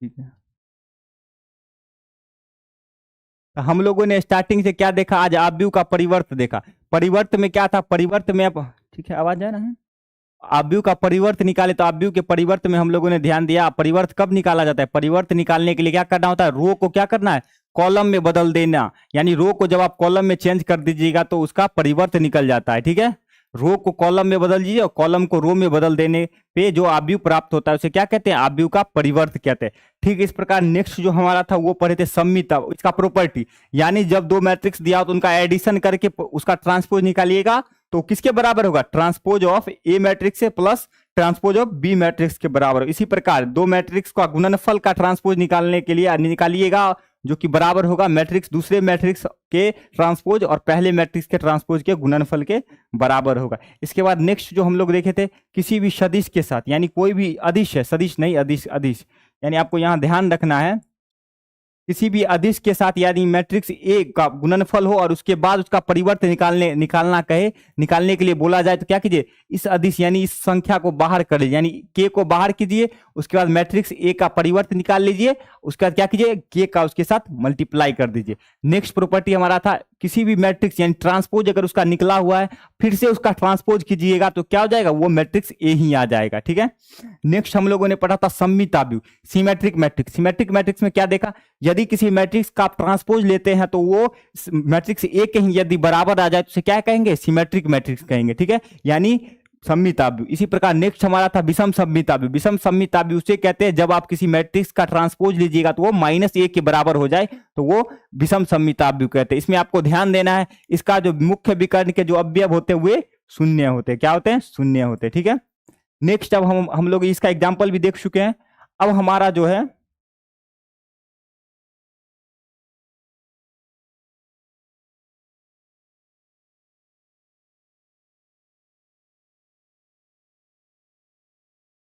ठीक है, तो हम लोगों ने स्टार्टिंग से क्या देखा? आज अवयव का परिवर्त देखा। परिवर्त में क्या था? परिवर्त में अब ठीक है, आवाज आ रहा है? अवयव का परिवर्त निकाले तो अवयव के परिवर्त में हम लोगों ने ध्यान दिया। परिवर्त कब निकाला जाता है? परिवर्त निकालने के लिए क्या करना होता है? रो को क्या करना है? कॉलम में बदल देना, यानी रो को जब आप कॉलम में चेंज कर दीजिएगा तो उसका परिवर्त निकल जाता है। ठीक है, रो को कॉलम में बदल दीजिए और कॉलम को रो में बदल देने पे जो आव्यूह प्राप्त होता है उसे क्या कहते हैं, आव्यूह का परिवर्त कहते हैं। ठीक इस प्रकार नेक्स्ट जो हमारा था वो पढ़े थे सम्मिता, इसका प्रॉपर्टी, यानी जब दो मैट्रिक्स दिया हो तो उनका एडिशन करके उसका ट्रांसपोज निकालिएगा तो किसके बराबर होगा, ट्रांसपोज ऑफ ए मैट्रिक्स से plus transpose of B matrix के बराबर। इसी प्रकार दो मैट्रिक्स का गुणनफल का ट्रांसपोज निकालने के लिए निकालिएगा जो कि बराबर होगा मैट्रिक्स दूसरे मैट्रिक्स के ट्रांसपोज और पहले मैट्रिक्स के ट्रांसपोज के गुणनफल के बराबर होगा। इसके बाद नेक्स्ट जो हम लोग देखे थे, किसी भी सदिश के साथ, यानी कोई भी अदिश है, सदिश नहीं अदिश, अदिश यानी आपको यहां ध्यान रखना है, किसी भी अदिश के साथ यानी मैट्रिक्स ए का गुणनफल हो और उसके बाद उसका परिवर्त निकालना कहे, निकालने के लिए बोला जाए तो क्या कीजिए, इस अदिश यानी इस संख्या को बाहर कर लीजिए, यानी के को बाहर कीजिए, उसके बाद मैट्रिक्स ए का परिवर्त निकाल लीजिए, उसके बाद क्या कीजिए, के का उसके साथ मल्टीप्लाई कर दीजिए। नेक्स्ट प्रॉपर्टी हमारा था, किसी भी मैट्रिक्स यानी ट्रांसपोज अगर उसका निकला हुआ है फिर से उसका ट्रांसपोज कीजिएगा तो क्या हो जाएगा, वो मैट्रिक्स ए ही आ जाएगा। ठीक है, नेक्स्ट हम लोगों ने पढ़ा था सममिताव्यूह, सिमेट्रिक मैट्रिक्स। सिमेट्रिक मैट्रिक्स में क्या देखा, यदि किसी मैट्रिक्स का आप ट्रांसपोज लेते हैं तो वो मैट्रिक्स ए के ही यदि बराबर आ जाए तो उसे क्या कहेंगे, सिमेट्रिक मैट्रिक्स कहेंगे। ठीक है, यानी सममिताव्यूह। इसी प्रकार नेक्स्ट हमारा था विषम सममिताव्यूह। विषम सममिताव्यूह उसे कहते हैं जब आप किसी मैट्रिक्स का ट्रांसपोज लीजिएगा तो वो -a के बराबर हो जाए तो वो विषम सममिताव्यूह कहते हैं। इसमें आपको ध्यान देना है, इसका जो मुख्य विकर्ण के जो अवयव होते हैं वे शून्य होते हैं। क्या होते हैं, शून्य होते हैं। ठीक है, नेक्स्ट अब हम लोग इसका एग्जाम्पल भी देख चुके हैं। अब हमारा जो है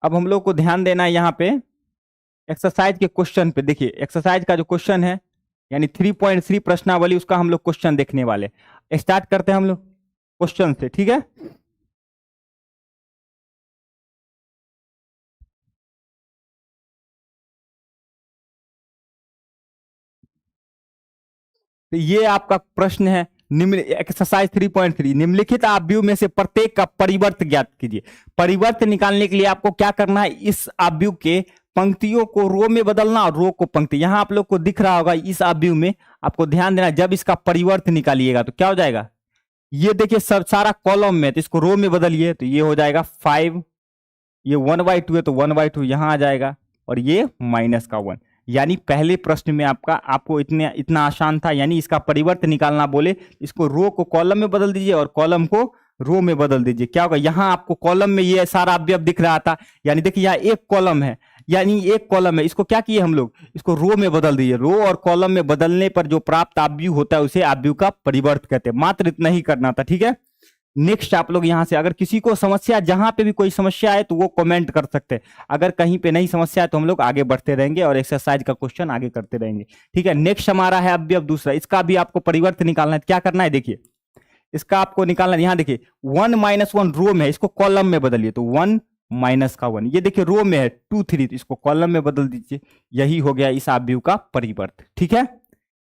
अब हम लोग को ध्यान देना है यहाँ पे एक्सरसाइज के क्वेश्चन पे। देखिए एक्सरसाइज का जो क्वेश्चन है यानी 3.3 प्रश्नावली, उसका हम लोग क्वेश्चन देखने वाले। स्टार्ट करते हैं हम लोग क्वेश्चन से। ठीक है, तो ये आपका प्रश्न है, निम्न एक्सरसाइज 3.3, निम्नलिखित आव्यूह में से प्रत्येक का परिवर्त ज्ञात कीजिए। परिवर्त निकालने के लिए आपको क्या करना है, इस आव्यूह के पंक्तियों को रो में बदलना और रो को पंक्ति। यहां आप लोग को दिख रहा होगा इस आव्यूह में, आपको ध्यान देना, जब इसका परिवर्त निकालिएगा तो क्या हो जाएगा, ये देखिए सब सारा कॉलम में, तो इसको रो में बदलिए तो ये हो जाएगा 5, ये 1/2 है तो 1/2 यहां आ जाएगा और ये -1। यानी पहले प्रश्न में आपको इतना आसान था, यानी इसका परिवर्त निकालना बोले, इसको रो को कॉलम में बदल दीजिए और कॉलम को रो में बदल दीजिए। क्या होगा, यहां आपको कॉलम में ये सारा अवयव दिख रहा था, यानी देखिए यहाँ एक कॉलम है, यानी एक कॉलम है, इसको क्या किए हम लोग, इसको रो में बदल दीजिए। रो और कॉलम में बदलने पर जो प्राप्त आव्यूह होता है उसे आव्यूह का परिवर्त कहते हैं। मात्र इतना ही करना था। ठीक है, नेक्स्ट आप लोग यहां से, अगर किसी को समस्या, जहां पे भी कोई समस्या है तो वो कमेंट कर सकते हैं, अगर कहीं पे नहीं समस्या है तो हम लोग आगे बढ़ते रहेंगे और एक्सरसाइज का क्वेश्चन आगे करते रहेंगे। ठीक है, नेक्स्ट हमारा है अवयव दूसरा, इसका भी आपको परिवर्त निकालना है। क्या करना है, देखिए इसका आपको निकालना है। यहाँ देखिए 1 - 1 रो में है, इसको कॉलम में बदलिए तो 1 - 1, ये देखिए रो में है 2 3, तो इसको कॉलम में बदल दीजिए। यही हो गया इस आव्यूह का परिवर्त। ठीक है,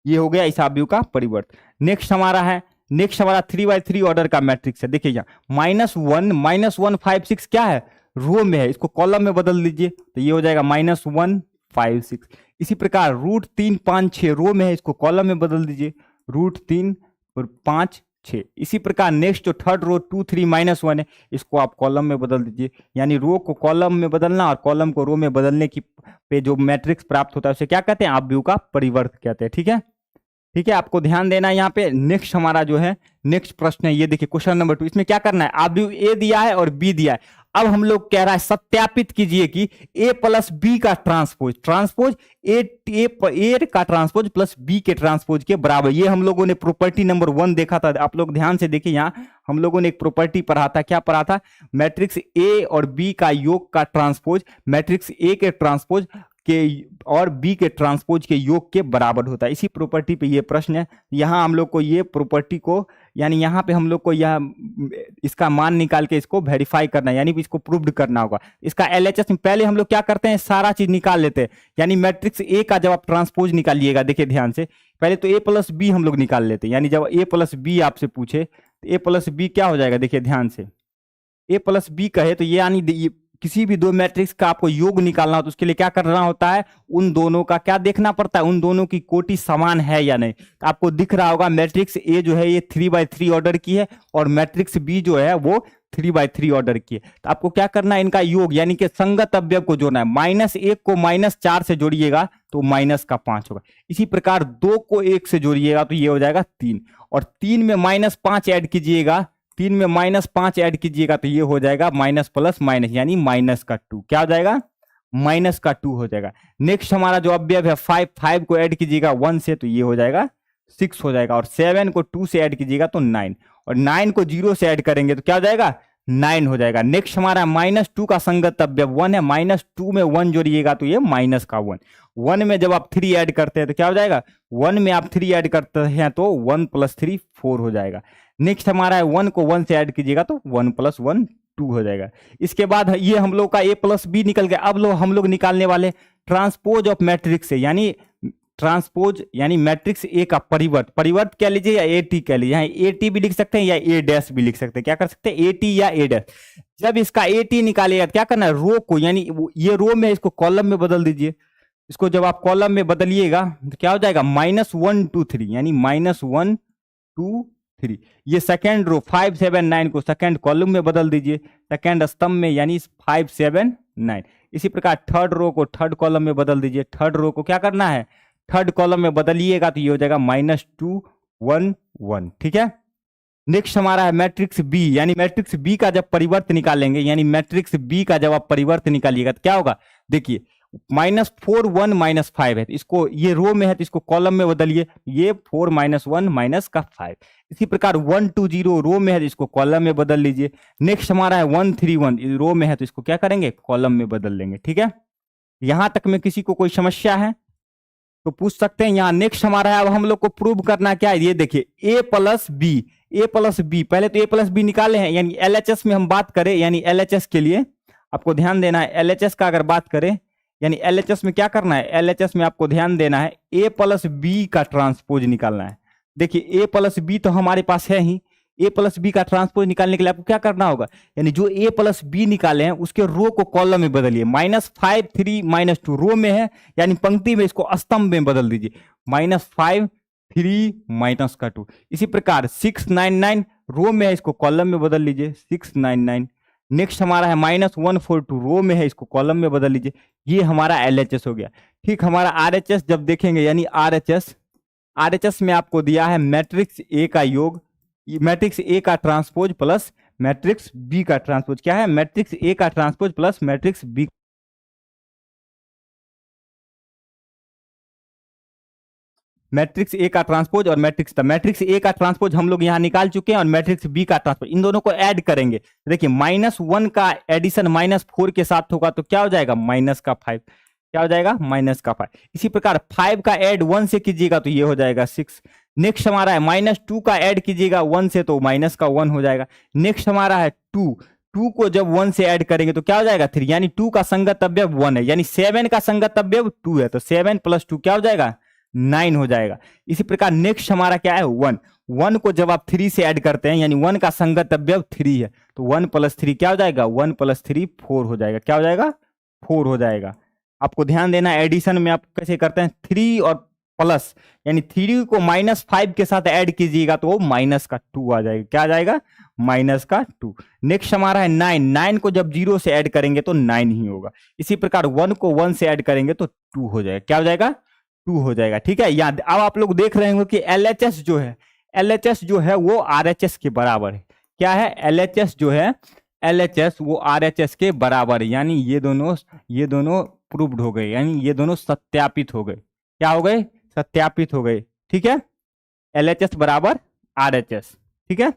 ये हो गया इस आव्यूह का परिवर्त। नेक्स्ट हमारा 3/3 ऑर्डर का मैट्रिक्स है। देखिए यहाँ -1 -1 5 6 क्या है, रो में है, इसको कॉलम में बदल दीजिए तो ये हो जाएगा -1 5 6। इसी प्रकार √3 5 6 रो में है, इसको कॉलम में बदल दीजिए, √3 और 5 6। इसी प्रकार नेक्स्ट जो थर्ड रो 2 3 -1 है, इसको आप कॉलम में बदल दीजिए। यानी रो को कॉलम में बदलना और कॉलम को रो में बदलने की पे जो मैट्रिक्स प्राप्त होता है उसे क्या कहते हैं, आव्यूह का परिवर्त कहते हैं। ठीक है, ठीक है, आपको ध्यान देना है यहाँ पे। नेक्स्ट हमारा जो है नेक्स्ट प्रश्न है, ये देखिए क्वेश्चन नंबर 2, इसमें क्या करना है, आव्यूह ए दिया है और बी दिया है। अब हम लोग कह रहा है सत्यापित कीजिए कि a + b का ट्रांसपोज ए का ट्रांसपोज प्लस बी के ट्रांसपोज के बराबर। ये हम लोगों ने प्रॉपर्टी नंबर 1 देखा था, आप लोग ध्यान से देखिए, यहाँ हम लोगों ने एक प्रॉपर्टी पढ़ा था। क्या पढ़ा था, मैट्रिक्स ए और बी का योग का ट्रांसपोज मैट्रिक्स ए के ट्रांसपोज के और बी के ट्रांसपोज के योग के बराबर होता है। इसी प्रॉपर्टी पे ये प्रश्न है। यहाँ हम लोग को ये प्रॉपर्टी को, यानी यहाँ पे हम लोग को यह इसका मान निकाल के इसको वेरीफाई करना है, यानी इसको प्रूव्ड करना होगा। इसका एलएचएस में पहले हम लोग क्या करते हैं, सारा चीज निकाल लेते हैं। यानी मैट्रिक्स ए का जब आप ट्रांसपोज निकालिएगा, देखिए ध्यान से, पहले तो a + b हम लोग निकाल लेते हैं। यानी जब a + b आपसे पूछे तो a + b क्या हो जाएगा, देखिए ध्यान से, a + b कहे तो ये यानी किसी भी दो मैट्रिक्स का आपको योग निकालना हो तो उसके लिए क्या करना होता है, उन दोनों का क्या देखना पड़ता है, उन दोनों की कोटि समान है या नहीं। तो आपको दिख रहा होगा मैट्रिक्स ए जो है ये 3/3 ऑर्डर की है और मैट्रिक्स बी जो है वो 3/3 ऑर्डर की है। तो आपको क्या करना है, इनका योग यानी कि संगत अवयव को जोड़ना है। -1 को -4 से जोड़िएगा तो -5 होगा। इसी प्रकार 2 को 1 से जोड़िएगा तो ये हो जाएगा 3, और 3 में -5 ऐड कीजिएगा, 3 में -5 ऐड कीजिएगा तो ये हो जाएगा माइनस प्लस माइनस यानी -2। क्या हो जाएगा, -2 हो जाएगा। नेक्स्ट हमारा जो अवयव है 5 को ऐड कीजिएगा 1 से तो ये हो जाएगा 6 हो जाएगा, और 7 को 2 से ऐड कीजिएगा तो 9, और 9 को 0 से ऐड करेंगे तो क्या हो जाएगा, 9 हो जाएगा। नेक्स्ट हमारा -2 का संगत अवयव 1 है, -2 में 1 जोड़िएगा तो ये -1। 1 में जब आप 3 ऐड करते हैं तो क्या हो जाएगा, 1 में आप 3 ऐड करते हैं तो 1 + 3 4 हो जाएगा। नेक्स्ट हमारा है 1 को 1 से ऐड कीजिएगा तो 1 + 1 2 हो जाएगा। इसके बाद ये हम लोग का a + b निकल गया। अब हम लोग निकालने वाले ट्रांसपोज ऑफ मैट्रिक्स से, यानी ट्रांसपोज यानी मैट्रिक्स ए का परिवर्त कह लीजिए या एटी कह लीजिए, यहाँ एटी भी लिख सकते हैं या ए डैश भी लिख सकते हैं। क्या कर सकते हैं, एटी या ए डैश। जब इसका एटी निकालिएगा क्या करना है, रो को यानी ये रो में इसको कॉलम में बदल दीजिए। इसको जब आप कॉलम में बदलिएगा तो क्या हो जाएगा, -1 2 3 यानी -1 2 3। ये सेकेंड रो 5 7 9 को सेकेंड कॉलम में बदल दीजिए, सेकेंड स्तंभ में यानी 5 7 9। इसी प्रकार थर्ड रो को थर्ड कॉलम में बदल दीजिए, थर्ड रो को क्या करना है, थर्ड कॉलम में बदलिएगा तो ये हो जाएगा -2 1 1। ठीक है। नेक्स्ट हमारा है मैट्रिक्स बी, यानी मैट्रिक्स बी का जब परिवर्त निकालेंगे, यानी मैट्रिक्स बी का जब आप परिवर्त निकालिएगा तो क्या होगा, देखिए -4 1 -5 है, इसको ये रो में है तो इसको कॉलम में बदलिए, ये 4 -1 -5। इसी प्रकार 1 2 0 रो में है तो इसको कॉलम में बदल लीजिए। नेक्स्ट हमारा है 1 3 1 रो में है तो इसको क्या करेंगे, कॉलम में बदल लेंगे। ठीक है, यहां तक में किसी को कोई समस्या है तो पूछ सकते हैं। यहाँ नेक्स्ट हमारा है, अब हम लोग को प्रूव करना क्या है, ये देखिए a + b, पहले तो a + b निकाले हैं, यानी LHS में हम बात करें, यानी LHS के लिए आपको ध्यान देना है। LHS का अगर बात करें, यानी LHS में क्या करना है, LHS में आपको ध्यान देना है a + b का ट्रांसपोज निकालना है। देखिए a + b तो हमारे पास है ही, a + b का ट्रांसपोज निकालने के लिए आपको क्या करना होगा, यानी जो a + b निकाले हैं उसके रो को कॉलम में बदलिए। -5 3 -2 रो में है, यानी पंक्ति में इसको स्तंभ में बदल दीजिए, -5 3 -2। इसी प्रकार 6 9 9 रो में है, इसको कॉलम में बदल लीजिए 6 9 9। नेक्स्ट हमारा है -1 4 2 रो में है, इसको कॉलम में बदल लीजिए। ये हमारा LHS हो गया। ठीक, हमारा RHS जब देखेंगे, यानी RHS में आपको दिया है मैट्रिक्स ए का योग, मैट्रिक्स ए का ट्रांसपोज प्लस मैट्रिक्स बी का ट्रांसपोज। क्या है, मैट्रिक्स ए का transpose plus matrix B, matrix A का ट्रांसपोज और मैट्रिक्स ए का ट्रांसपोज हम लोग यहां निकाल चुके हैं, और मैट्रिक्स बी का ट्रांसपोज, इन दोनों को ऐड करेंगे। देखिए -1 का एडिशन -4 के साथ होगा तो क्या हो जाएगा, -5। क्या हो जाएगा, -5। इसी प्रकार 5 का ऐड 1 से कीजिएगा तो ये हो जाएगा 6। नेक्स्ट हमारा है -2 का ऐड कीजिएगा 1 से तो -1 हो जाएगा। नेक्स्ट हमारा है 2 को जब 1 से ऐड करेंगे तो क्या हो जाएगा 3, यानी 2 का संगत अवयव 1 है, यानी 7 का संगत अवयव 2 है, तो 7 + 2 क्या हो जाएगा, 9 हो जाएगा। इसी प्रकार नेक्स्ट हमारा क्या है, 1 को जब आप 3 से ऐड करते हैं, यानी 1 का संगत अवयव 3 है, तो 1 + 3 क्या हो जाएगा, 1 + 3 4 हो जाएगा। क्या हो जाएगा, 4 हो जाएगा। आपको ध्यान देना एडिशन में आप कैसे करते हैं, 3 और प्लस, यानी 3 को -5 के साथ ऐड कीजिएगा तो वो -2 आ जाएगा। क्या आ जाएगा, -2। नेक्स्ट हमारा है 9 को जब 0 से ऐड करेंगे तो 9 ही होगा। इसी प्रकार 1 को 1 से ऐड करेंगे तो 2 हो जाएगा। क्या हो जाएगा, 2 हो जाएगा। ठीक है, याद अब आप लोग देख रहे होंगे कि LHS जो है वो RHS के बराबर है। क्या है, LHS जो है, LHS वो RHS के बराबर है, यानी ये दोनों प्रूव्ड हो गए, यानी ये दोनों सत्यापित हो गए। क्या हो गए, सत्यापित हो गए। ठीक है, LHS बराबर RHS। ठीक है,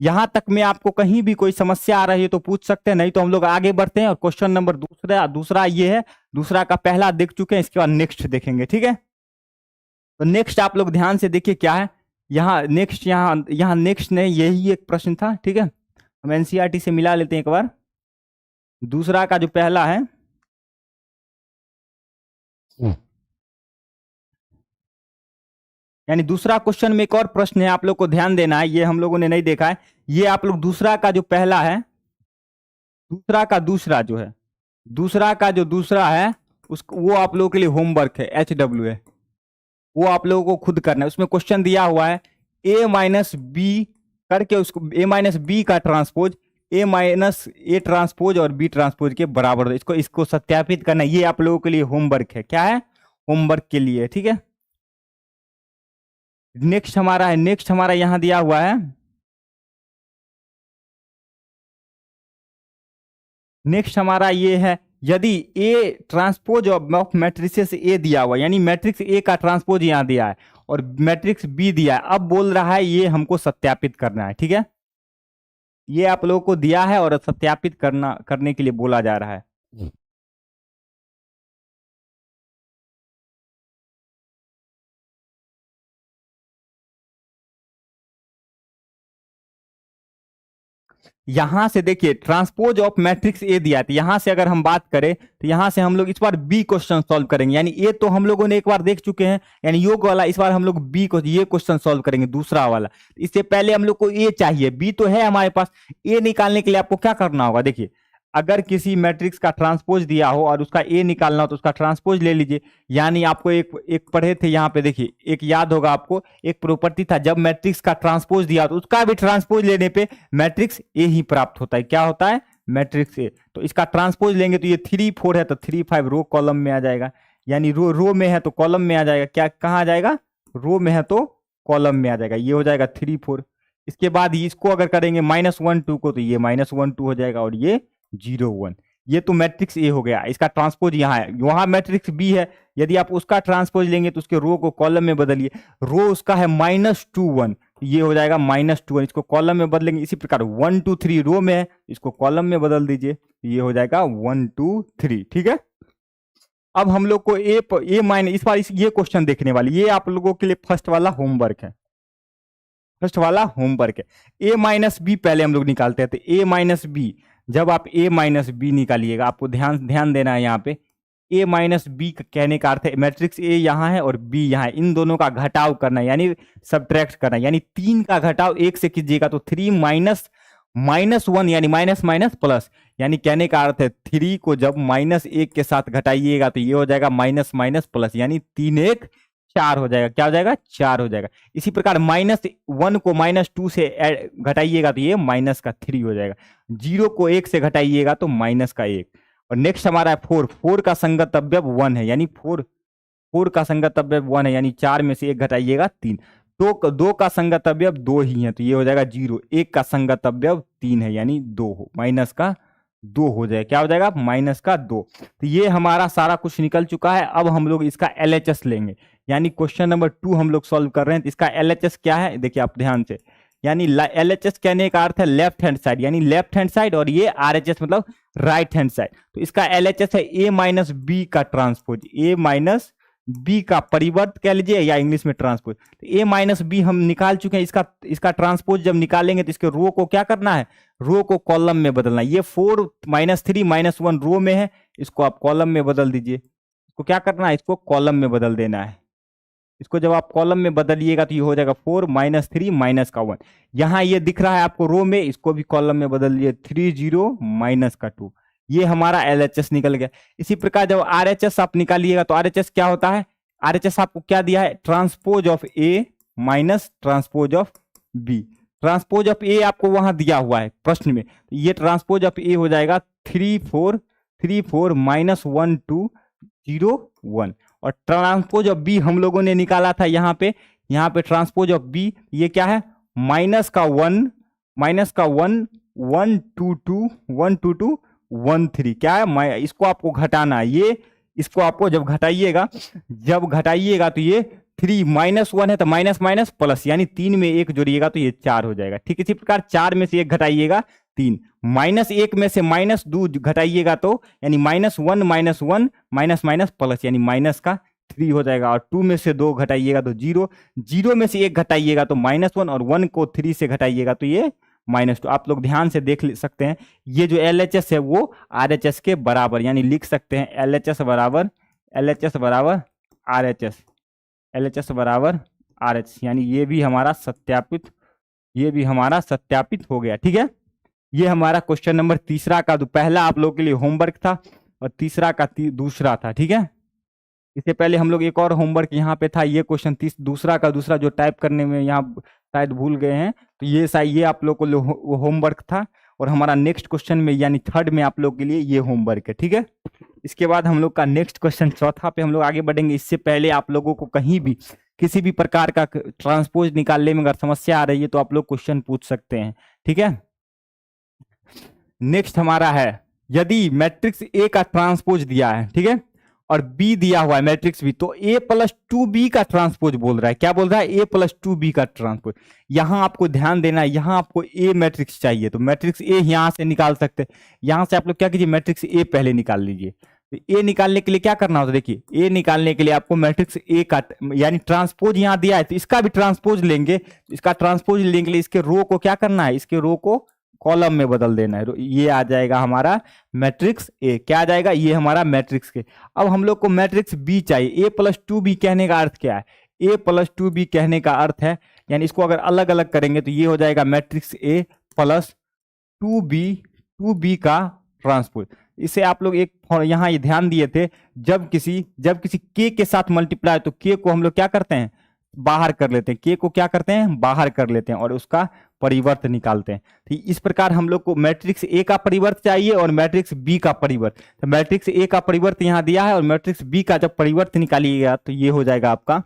यहां तक में आपको कहीं भी कोई समस्या आ रही है तो पूछ सकते हैं, नहीं तो हम लोग आगे बढ़ते हैं और क्वेश्चन नंबर दूसरा ये है, दूसरा का पहला देख चुके हैं, इसके बाद नेक्स्ट देखेंगे। ठीक है, तो नेक्स्ट आप लोग ध्यान से देखिए क्या है, यहाँ नेक्स्ट ने यही एक प्रश्न था। ठीक है, हम NCERT से मिला लेते हैं एक बार। दूसरा का जो पहला है, यानी दूसरा क्वेश्चन में एक और प्रश्न है, आप लोग को ध्यान देना है, ये हम लोगों ने नहीं देखा है। ये आप लोग दूसरा का जो पहला है, दूसरा का दूसरा जो है, दूसरा का जो दूसरा है उस वो आप लोगों के लिए होमवर्क है, HW है, वो आप लोगों को खुद करना है। उसमें क्वेश्चन दिया हुआ है a माइनस बी करके, उसको a माइनस बी का transpose a minus A transpose और b ट्रांसपोज के बराबर हो, इसको इसको सत्यापित करना है। ये आप लोगों के लिए होमवर्क है। क्या है? होमवर्क के लिए, ठीक है। नेक्स्ट हमारा है, नेक्स्ट हमारा यहां दिया हुआ है, नेक्स्ट हमारा ये है, यदि ए ट्रांसपोज ऑफ मैट्रिसेस ए दिया हुआ, यानी मैट्रिक्स ए का ट्रांसपोज यहां दिया है और मैट्रिक्स बी दिया है, अब बोल रहा है ये हमको सत्यापित करना है, ठीक है। ये आप लोगों को दिया है और सत्यापित करने के लिए बोला जा रहा है। यहां से देखिए ट्रांसपोज ऑफ मैट्रिक्स ए दिया है, तो यहां से अगर हम बात करें तो यहां से हम लोग इस बार बी क्वेश्चन सॉल्व करेंगे, यानी ए तो हम लोगों ने एक बार देख चुके हैं, यानी योग वाला, इस बार हम लोग बी को ये क्वेश्चन सॉल्व करेंगे, दूसरा वाला। इससे पहले हम लोग को ए चाहिए, बी तो है हमारे पास। ए निकालने के लिए आपको क्या करना होगा, देखिए अगर किसी मैट्रिक्स का ट्रांसपोज दिया हो और उसका ए निकालना हो तो उसका ट्रांसपोज ले लीजिए। यानी आपको एक पढ़े थे यहाँ पे, देखिए एक याद होगा आपको, एक प्रॉपर्टी था, जब मैट्रिक्स का ट्रांसपोज दिया तो उसका भी ट्रांसपोज लेने पे मैट्रिक्स ए ही प्राप्त होता है। क्या होता है? मैट्रिक्स ए। तो इसका ट्रांसपोज लेंगे तो ये 3 4 है तो 3 5 रो कॉलम में आ जाएगा, यानी रो में है तो कॉलम में आ जाएगा। क्या कहाँ आ जाएगा? रो में है तो कॉलम में आ जाएगा। ये हो जाएगा 3 4। इसके बाद इसको अगर करेंगे -1 2 को, तो ये -1 2 हो जाएगा और ये 0 1। ये तो मैट्रिक्स ए हो गया, इसका ट्रांसपोज यहाँ है। वहां मैट्रिक्स बी है, यदि आप उसका ट्रांसपोज लेंगे तो उसके रो को कॉलम में बदलिए। रो उसका है -2 1, ये हो जाएगा -2 1, इसको कॉलम में बदलेंगे। इसी प्रकार 1 2 3 रो में है, इसको कॉलम में बदल दीजिए, ये हो जाएगा 1 2 3, ठीक है। अब हम लोग को ए माइनस, इस बार ये क्वेश्चन देखने वाली, ये आप लोगों के लिए फर्स्ट वाला होमवर्क है, फर्स्ट वाला होमवर्क है। ए माइनस बी पहले हम लोग निकालते हैं, तो ए माइनस बी, जब आप ए माइनस बी निकालिएगा, आपको ध्यान ध्यान देना है यहाँ पे। ए माइनस बी कहने का अर्थ है मैट्रिक्स ए यहाँ है और बी यहाँ है, इन दोनों का घटाव करना है, यानी सब्ट्रैक्ट करना है। यानी 3 का घटाव 1 से कीजिएगा तो 3 -1, यानी माइनस माइनस प्लस, यानी कहने का अर्थ है 3 को जब -1 के साथ घटाइएगा तो ये हो जाएगा माइनस माइनस प्लस, यानी 3 1 4 हो जाएगा। क्या हो जाएगा? 4 हो जाएगा। इसी प्रकार -1 को -2 से घटाइएगा तो ये -3 हो जाएगा। 0 को 1 से घटाइएगा तो -1। और नेक्स्ट हमारा है 4, 4 का संगत अवयव 1 है, यानी 4 का संगत अवयव 1 है, यानी 4 में से 1 घटाइएगा 3। 2 का संगत अवयव 2 ही है तो ये हो जाएगा 0। 1 का संगत अवयव 3 है, यानी 2 हो, -2 हो जाएगा। क्या हो जाएगा? -2। तो ये हमारा सारा कुछ निकल चुका है। अब हम लोग इसका LHS लेंगे, यानी क्वेश्चन नंबर 2 हम लोग सॉल्व कर रहे हैं। तो इसका LHS क्या है, देखिए आप ध्यान से, यानी LHS कहने का अर्थ है लेफ्ट हैंड साइड, यानी लेफ्ट हैंड साइड, और ये RHS मतलब राइट हैंड साइड। तो इसका LHS है a माइनस बी का ट्रांसपोज, a माइनस बी का परिवर्त कह लीजिए या इंग्लिश में ट्रांसपोज। तो a माइनस बी हम निकाल चुके हैं, इसका ट्रांसपोज जब निकालेंगे तो इसके रो को क्या करना है? रो को कॉलम में बदलना है। ये 4 -3 -1 रो में है, इसको आप कॉलम में बदल दीजिए। इसको क्या करना है? इसको कॉलम में बदल देना है। इसको जब आप कॉलम में बदलिएगा तो ये हो जाएगा 4 -3 -1। यहां ये दिख रहा है आपको रो में, इसको भी कॉलम में बदल दिए 3 0 -2। ये हमारा LHS निकल गया। इसी प्रकार जब RHS आप निकालिएगा तो RHS क्या होता है? RHS आपको क्या दिया है? Transpose of A minus transpose of B। Transpose of A आपको वहां दिया हुआ है प्रश्न में, ये ट्रांसपोज ऑफ A हो जाएगा 3 4 -1 2 0 1। और ट्रांसपोज ऑफ बी हम लोगों ने निकाला था यहाँ पे ट्रांसपोज ऑफ बी, ये क्या है? -1 1 2 2 1 2 2 1 3। क्या है? इसको आपको घटाना है। ये इसको आपको जब घटाइएगा तो ये 3 -1 है तो माइनस माइनस प्लस, यानी 3 में 1 जोड़िएगा तो ये 4 हो जाएगा। ठीक, इसी प्रकार 4 में से 1 घटाइएगा 3, -1 में से -2 घटाइएगा तो यानी -1 -1 माइनस माइनस प्लस, यानी माइनस का 3 हो जाएगा। और 2 में से 2 घटाइएगा तो 0, 0 में से 1 घटाइएगा तो -1, और 1 को 3 से घटाइएगा तो ये -2। आप लोग ध्यान से देख सकते हैं, ये जो LHS है वो RHS के बराबर, यानी लिख सकते हैं LHS बराबर RHS, यानी ये भी हमारा सत्यापित हो गया। ठीक है। ये हमारा क्वेश्चन नंबर तीसरा का पहला आप लोगों के लिए होमवर्क था और तीसरा का दूसरा था, ठीक है। इससे पहले हम लोग एक और होमवर्क यहाँ पे था, ये क्वेश्चन दूसरा का दूसरा जो टाइप करने में यहाँ शायद भूल गए हैं, तो ये शायद ये आप लोग को होमवर्क था और हमारा नेक्स्ट क्वेश्चन में यानी थर्ड में आप लोग के लिए ये होमवर्क है, ठीक है। इसके बाद हम लोग का नेक्स्ट क्वेश्चन चौथा पे हम लोग आगे बढ़ेंगे। इससे पहले आप लोगों को कहीं भी किसी भी प्रकार का ट्रांसपोज निकालने में अगर समस्या आ रही है तो आप लोग क्वेश्चन पूछ सकते हैं, ठीक है। नेक्स्ट हमारा है, यदि मैट्रिक्स ए का ट्रांसपोज दिया है, ठीक है, और बी दिया हुआ है मैट्रिक्स बी, तो ए प्लस टू बी का ट्रांसपोज बोल रहा है। क्या बोल रहा है? ए प्लस टू बी का ट्रांसपोज। यहां आपको ध्यान देना है, यहां आपको ए मैट्रिक्स चाहिए तो मैट्रिक्स ए यहां से निकाल सकते हैं। यहां से आप लोग क्या कीजिए, मैट्रिक्स ए पहले निकाल लीजिए। तो ए निकालने के लिए क्या करना होता है, देखिए ए निकालने के लिए आपको मैट्रिक्स ए का यानी ट्रांसपोज यहां दिया है तो इसका भी ट्रांसपोज लेंगे। इसका ट्रांसपोज लेने के लिए इसके रो को क्या करना है, इसके रो को कॉलम में बदल देना है। ये आ जाएगा हमारा मैट्रिक्स ए। क्या आ जाएगा? ये हमारा मैट्रिक्स के। अब हम लोग को मैट्रिक्स बी चाहिए। ए प्लस टू बी कहने का अर्थ क्या है? ए प्लस टू बी कहने का अर्थ है, यानी इसको अगर अलग अलग करेंगे तो ये हो जाएगा matrix A plus two B का ट्रांसपोज। इसे आप लोग एक यहाँ ये ध्यान दिए थे, जब किसी के के साथ मल्टीप्लाई तो के को हम लोग क्या करते हैं, बाहर कर लेते हैं। के को क्या करते हैं, बाहर कर लेते हैं और उसका परिवर्त निकालते हैं। तो इस प्रकार हम लोग को मैट्रिक्स ए का परिवर्त चाहिए और मैट्रिक्स बी का परिवर्त। तो मैट्रिक्स ए का परिवर्त यहाँ दिया है और मैट्रिक्स बी का जब परिवर्त निकालिएगा तो ये हो जाएगा आपका,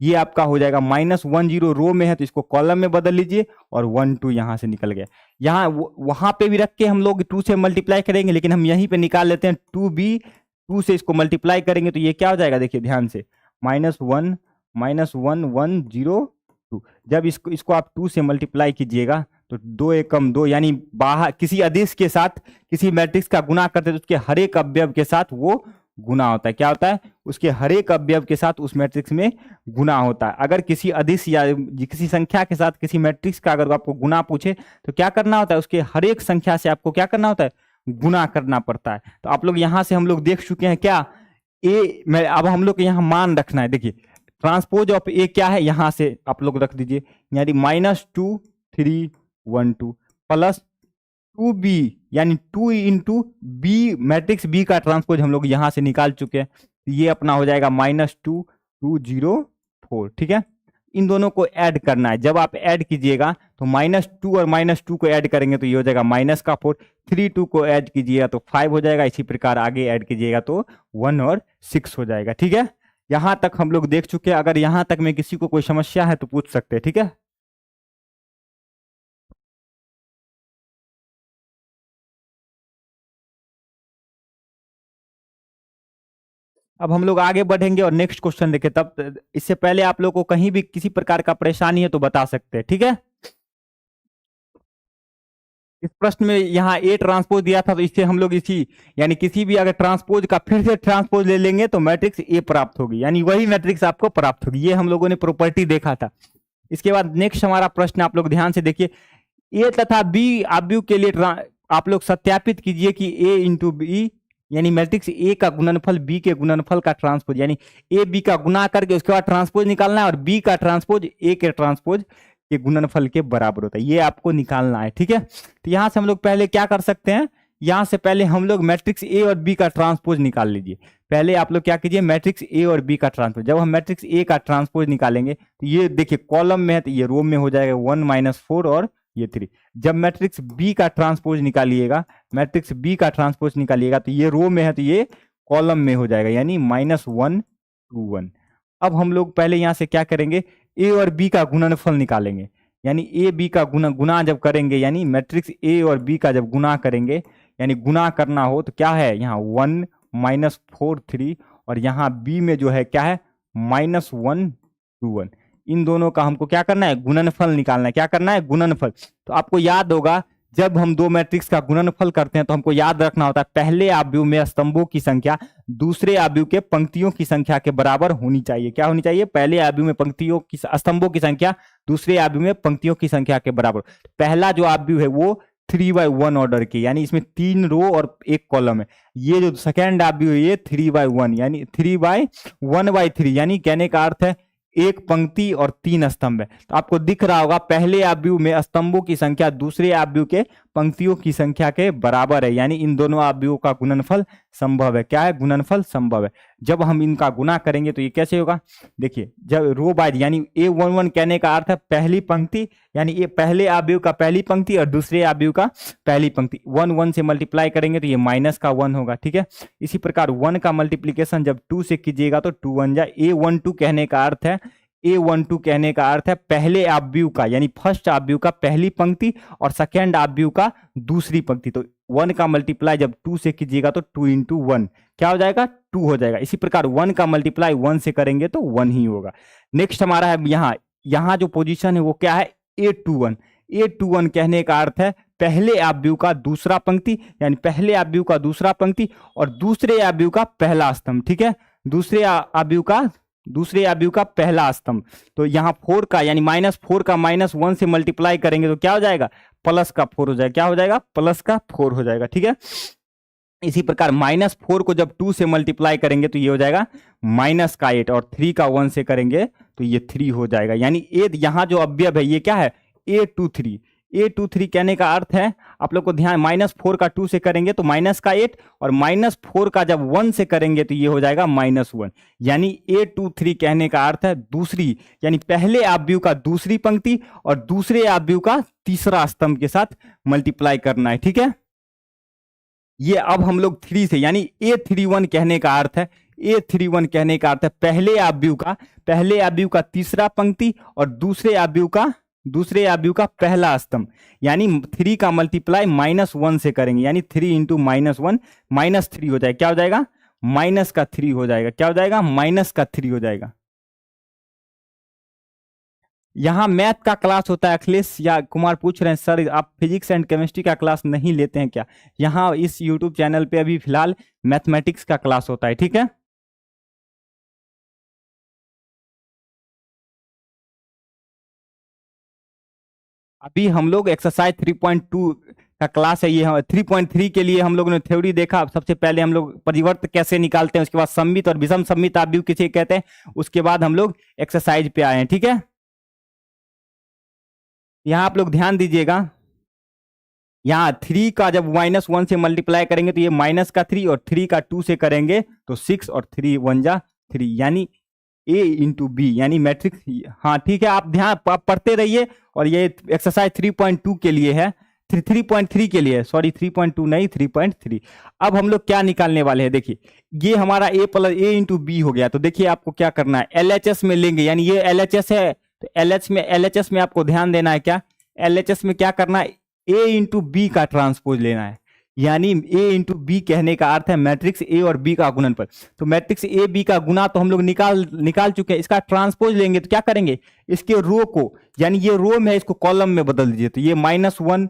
ये आपका हो जाएगा -10 रो में है तो इसको कॉलम में बदल लीजिए और 1 2 यहां से निकल गया। यहाँ वहां पे भी रख के हम लोग 2 से मल्टीप्लाई करेंगे, लेकिन हम यहीं पे निकाल लेते हैं 2b। 2 से इसको मल्टीप्लाई करेंगे तो ये क्या हो जाएगा, देखिए ध्यान से, -1 -1 1 0 2। जब इसको आप 2 से मल्टीप्लाई कीजिएगा तो 2 एकम 2, यानी बाहर किसी अदिश के साथ किसी मैट्रिक्स का गुना करते तो उसके हर एक अवयव के साथ वो गुना होता है। क्या होता है? उसके हर एक अवयव के साथ उस मैट्रिक्स में गुना होता है। अगर किसी अदिश या किसी संख्या के साथ किसी मैट्रिक्स का अगर आपको गुना पूछे तो क्या करना होता है, उसके हर एक संख्या से आपको क्या करना होता है, गुना करना पड़ता है। तो आप लोग यहां से हम लोग देख चुके हैं क्या, ए में अब हम लोग को यहाँ मान रखना है। देखिए ट्रांसपोज ऑफ ए क्या है, यहां से आप लोग रख दीजिए, यानी -2 3 1 2 प्लस 2b, यानी 2 इंटू बी, मैट्रिक्स बी का ट्रांसपोज हम लोग यहां से निकाल चुके हैं। ये अपना हो जाएगा -2 2 0 4, ठीक है। इन दोनों को ऐड करना है। जब आप ऐड कीजिएगा तो -2 और -2 को ऐड करेंगे तो ये हो जाएगा -4। 3 2 को ऐड कीजिएगा तो 5 हो जाएगा। इसी प्रकार आगे ऐड कीजिएगा तो 1 और 6 हो जाएगा, ठीक है। यहां तक हम लोग देख चुके हैं। अगर यहां तक में किसी को कोई समस्या है तो पूछ सकते हैं, ठीक है। अब हम लोग आगे बढ़ेंगे और नेक्स्ट क्वेश्चन देखें। तब इससे पहले आप लोग को कहीं भी किसी प्रकार का परेशानी है तो बता सकते हैं, ठीक है। इस प्रश्न में यहाँ ए ट्रांसपोज दिया था तो इससे हम लोग इसी यानी किसी भी अगर ट्रांसपोज का फिर से ट्रांसपोज ले लेंगे तो मैट्रिक्स ए प्राप्त होगी, यानी वही मैट्रिक्स आपको प्राप्त होगी। ये हम लोगों ने प्रॉपर्टी देखा था। इसके बाद नेक्स्ट हमारा प्रश्न आप लोग ध्यान से देखिए, ए तथा बी आव्यूह के लिए आप लोग सत्यापित कीजिए कि ए इंटू बी यानी मैट्रिक्स ए का गुणनफल बी के गुणनफल का ट्रांसपोज, यानी ए बी का गुना करके उसके बाद ट्रांसपोज निकालना है और बी का ट्रांसपोज ए के ट्रांसपोज के गुणनफल के बराबर होता है। ये आपको निकालना है, ठीक है। तो यहां से हम लोग पहले क्या कर सकते हैं, यहां से पहले हम लोग मैट्रिक्स ए और बी का ट्रांसपोज निकाल लीजिए। पहले आप लोग क्या कीजिए, मैट्रिक्स ए और बी का ट्रांसपोज। जब हम मैट्रिक्स ए का ट्रांसपोज निकालेंगे तो ये देखिए कॉलम में है तो ये रो में हो जाएगा 1 -4 और ये 3। जब मैट्रिक्स बी का ट्रांसपोज निकालिएगा, मैट्रिक्स बी का ट्रांसपोज निकालिएगा तो ये रो में है तो ये कॉलम में हो जाएगा, यानी -1 2 1। अब हम लोग पहले यहां से क्या करेंगे, ए और बी का गुणनफल निकालेंगे। यानी ए बी का गुना जब करेंगे, यानी मैट्रिक्स ए और बी का जब गुना करेंगे, यानी गुना करना हो तो क्या है, यहाँ 1 -4 3 और यहाँ बी में जो है क्या है -1 2 1। इन दोनों का हमको क्या करना है, गुणनफल निकालना है। क्या करना है, गुणनफल। तो आपको याद होगा जब हम दो मैट्रिक्स का गुणनफल करते हैं तो हमको याद रखना होता है पहले आव्यूह में स्तंभों की संख्या दूसरे आव्यूह के पंक्तियों की संख्या के बराबर होनी चाहिए। क्या होनी चाहिए, पहले आव्यूह में पंक्तियों की स्तंभों की संख्या दूसरे आव्यूह में पंक्तियों की संख्या के बराबर। पहला जो आव्यूह है वो 3/1 ऑर्डर की, यानी इसमें 3 रो और 1 कॉलम है। ये जो सेकेंड आव्यूह है ये 3/1 यानी 3/1/3, यानी कहने का अर्थ है एक पंक्ति और 3 स्तंभ है। तो आपको दिख रहा होगा पहले आव्यूह में स्तंभों की संख्या दूसरे आव्यूह के पंक्तियों की संख्या के बराबर है, यानी इन दोनों आव्यूहों का गुणनफल संभव है। क्या है? गुणनफल संभव है। जब हम इनका गुना करेंगे तो ये कैसे होगा? देखिए, जब रो बाय यानी A11 कहने का अर्थ है पहली पंक्ति, यानी ये पहले आव्यूह का पहली पंक्ति और दूसरे आव्यूह का पहली पंक्ति। 1 1 से मल्टीप्लाई करेंगे तो ये माइनस का 1 होगा, ठीक है। इसी प्रकार 1 का मल्टीप्लीकेशन जब 2 से कीजिएगा तो 2 1 जा। A12 कहने का अर्थ है A12 कहने का अर्थ है पहले आव्यूह का, यानी फर्स्ट आव्यूह का पहली पंक्ति और सेकेंड आव्यूह का दूसरी पंक्ति। तो 1 का मल्टीप्लाई जब 2 से कीजिएगा तो 2 इंटू 1 क्या हो जाएगा? 2 हो जाएगा। इसी प्रकार 1 का मल्टीप्लाई 1 से करेंगे तो 1 ही होगा। नेक्स्ट हमारा है यहाँ जो पोजीशन है वो क्या है? A21। A21 कहने का अर्थ है पहले आव्यूह का दूसरा पंक्ति, यानी पहले आव्यूह का दूसरा पंक्ति और दूसरे आव्यूह का पहला स्तंभ, ठीक है। दूसरे आव्यूह का पहला स्तंभ। तो यहाँ 4 का यानी -4 का -1 से मल्टीप्लाई करेंगे तो क्या हो जाएगा? प्लस का 4 हो जाएगा। क्या हो जाएगा? प्लस का 4 हो जाएगा, ठीक है। इसी प्रकार -4 को जब 2 से मल्टीप्लाई करेंगे तो ये हो जाएगा माइनस का 8 और 3 का 1 से करेंगे तो ये 3 हो जाएगा। यानी यहाँ जो अवयव है ये क्या है? A23। A23 कहने का अर्थ है आप लोग को ध्यान, -4 का 2 से करेंगे तो माइनस का 8 और -4 का जब 1 से करेंगे तो ये हो जाएगा -1। यानी A23 कहने का अर्थ है दूसरी, यानी पहले आव्यूह का दूसरी पंक्ति और दूसरे आव्यूह का तीसरा स्तंभ के साथ मल्टीप्लाई करना है, ठीक है। ये अब हम लोग 3 से, यानी A31 कहने का अर्थ है पहले आव्यूह का तीसरा पंक्ति और दूसरे आव्यूह का पहला स्तंभ। यानी 3 का मल्टीप्लाई -1 से करेंगे, यानी 3 इंटू -1 -3 हो जाएगा। क्या हो जाएगा? माइनस का 3 हो जाएगा। क्या हो जाएगा? माइनस का 3 हो जाएगा। यहाँ मैथ का क्लास होता है। अखिलेश या कुमार पूछ रहे हैं सर आप फिजिक्स एंड केमिस्ट्री का क्लास नहीं लेते हैं क्या? यहाँ इस यूट्यूब चैनल पे अभी फिलहाल मैथमेटिक्स का क्लास होता है, ठीक है। अभी हम लोग एक्सरसाइज 3.2 का क्लास है, ये 3.3 के लिए हम लोगों ने थ्योरी देखा। सबसे पहले हम लोग परिवर्त कैसे निकालते हैं, उसके बाद सममित और विषम सममित आव्यूह किसे कहते हैं, उसके बाद हम लोग एक्सरसाइज पे आए हैं, ठीक है। यहाँ आप लोग ध्यान दीजिएगा, यहाँ 3 का जब -1 से मल्टीप्लाई करेंगे तो ये माइनस का 3 और 3 का 2 से करेंगे तो 6 और 3 1 जा 3, यानी A इंटू बी, यानी मैट्रिक्स। हाँ ठीक है, आप ध्यान पढ़ते रहिए। और ये एक्सरसाइज 3.2 के लिए है, 3.3 के लिए, सॉरी 3.2 नहीं 3.3। अब हम लोग क्या निकालने वाले हैं? देखिए ये हमारा A इंटू बी हो गया। तो देखिए आपको क्या करना है, LHS में लेंगे, यानी ये LHS है तो LHS में आपको ध्यान देना है। क्या LHS में क्या करना है? A इंटू बी का ट्रांसपोज लेना है, यानी A इंटू बी कहने का अर्थ है मैट्रिक्स A और B का गुणनफल। तो मैट्रिक्स A B का गुना तो हम लोग निकाल चुके हैं, इसका ट्रांसपोज लेंगे तो क्या करेंगे? इसके रो को, यानी ये रो में है इसको कॉलम में बदल दीजिए तो ये -1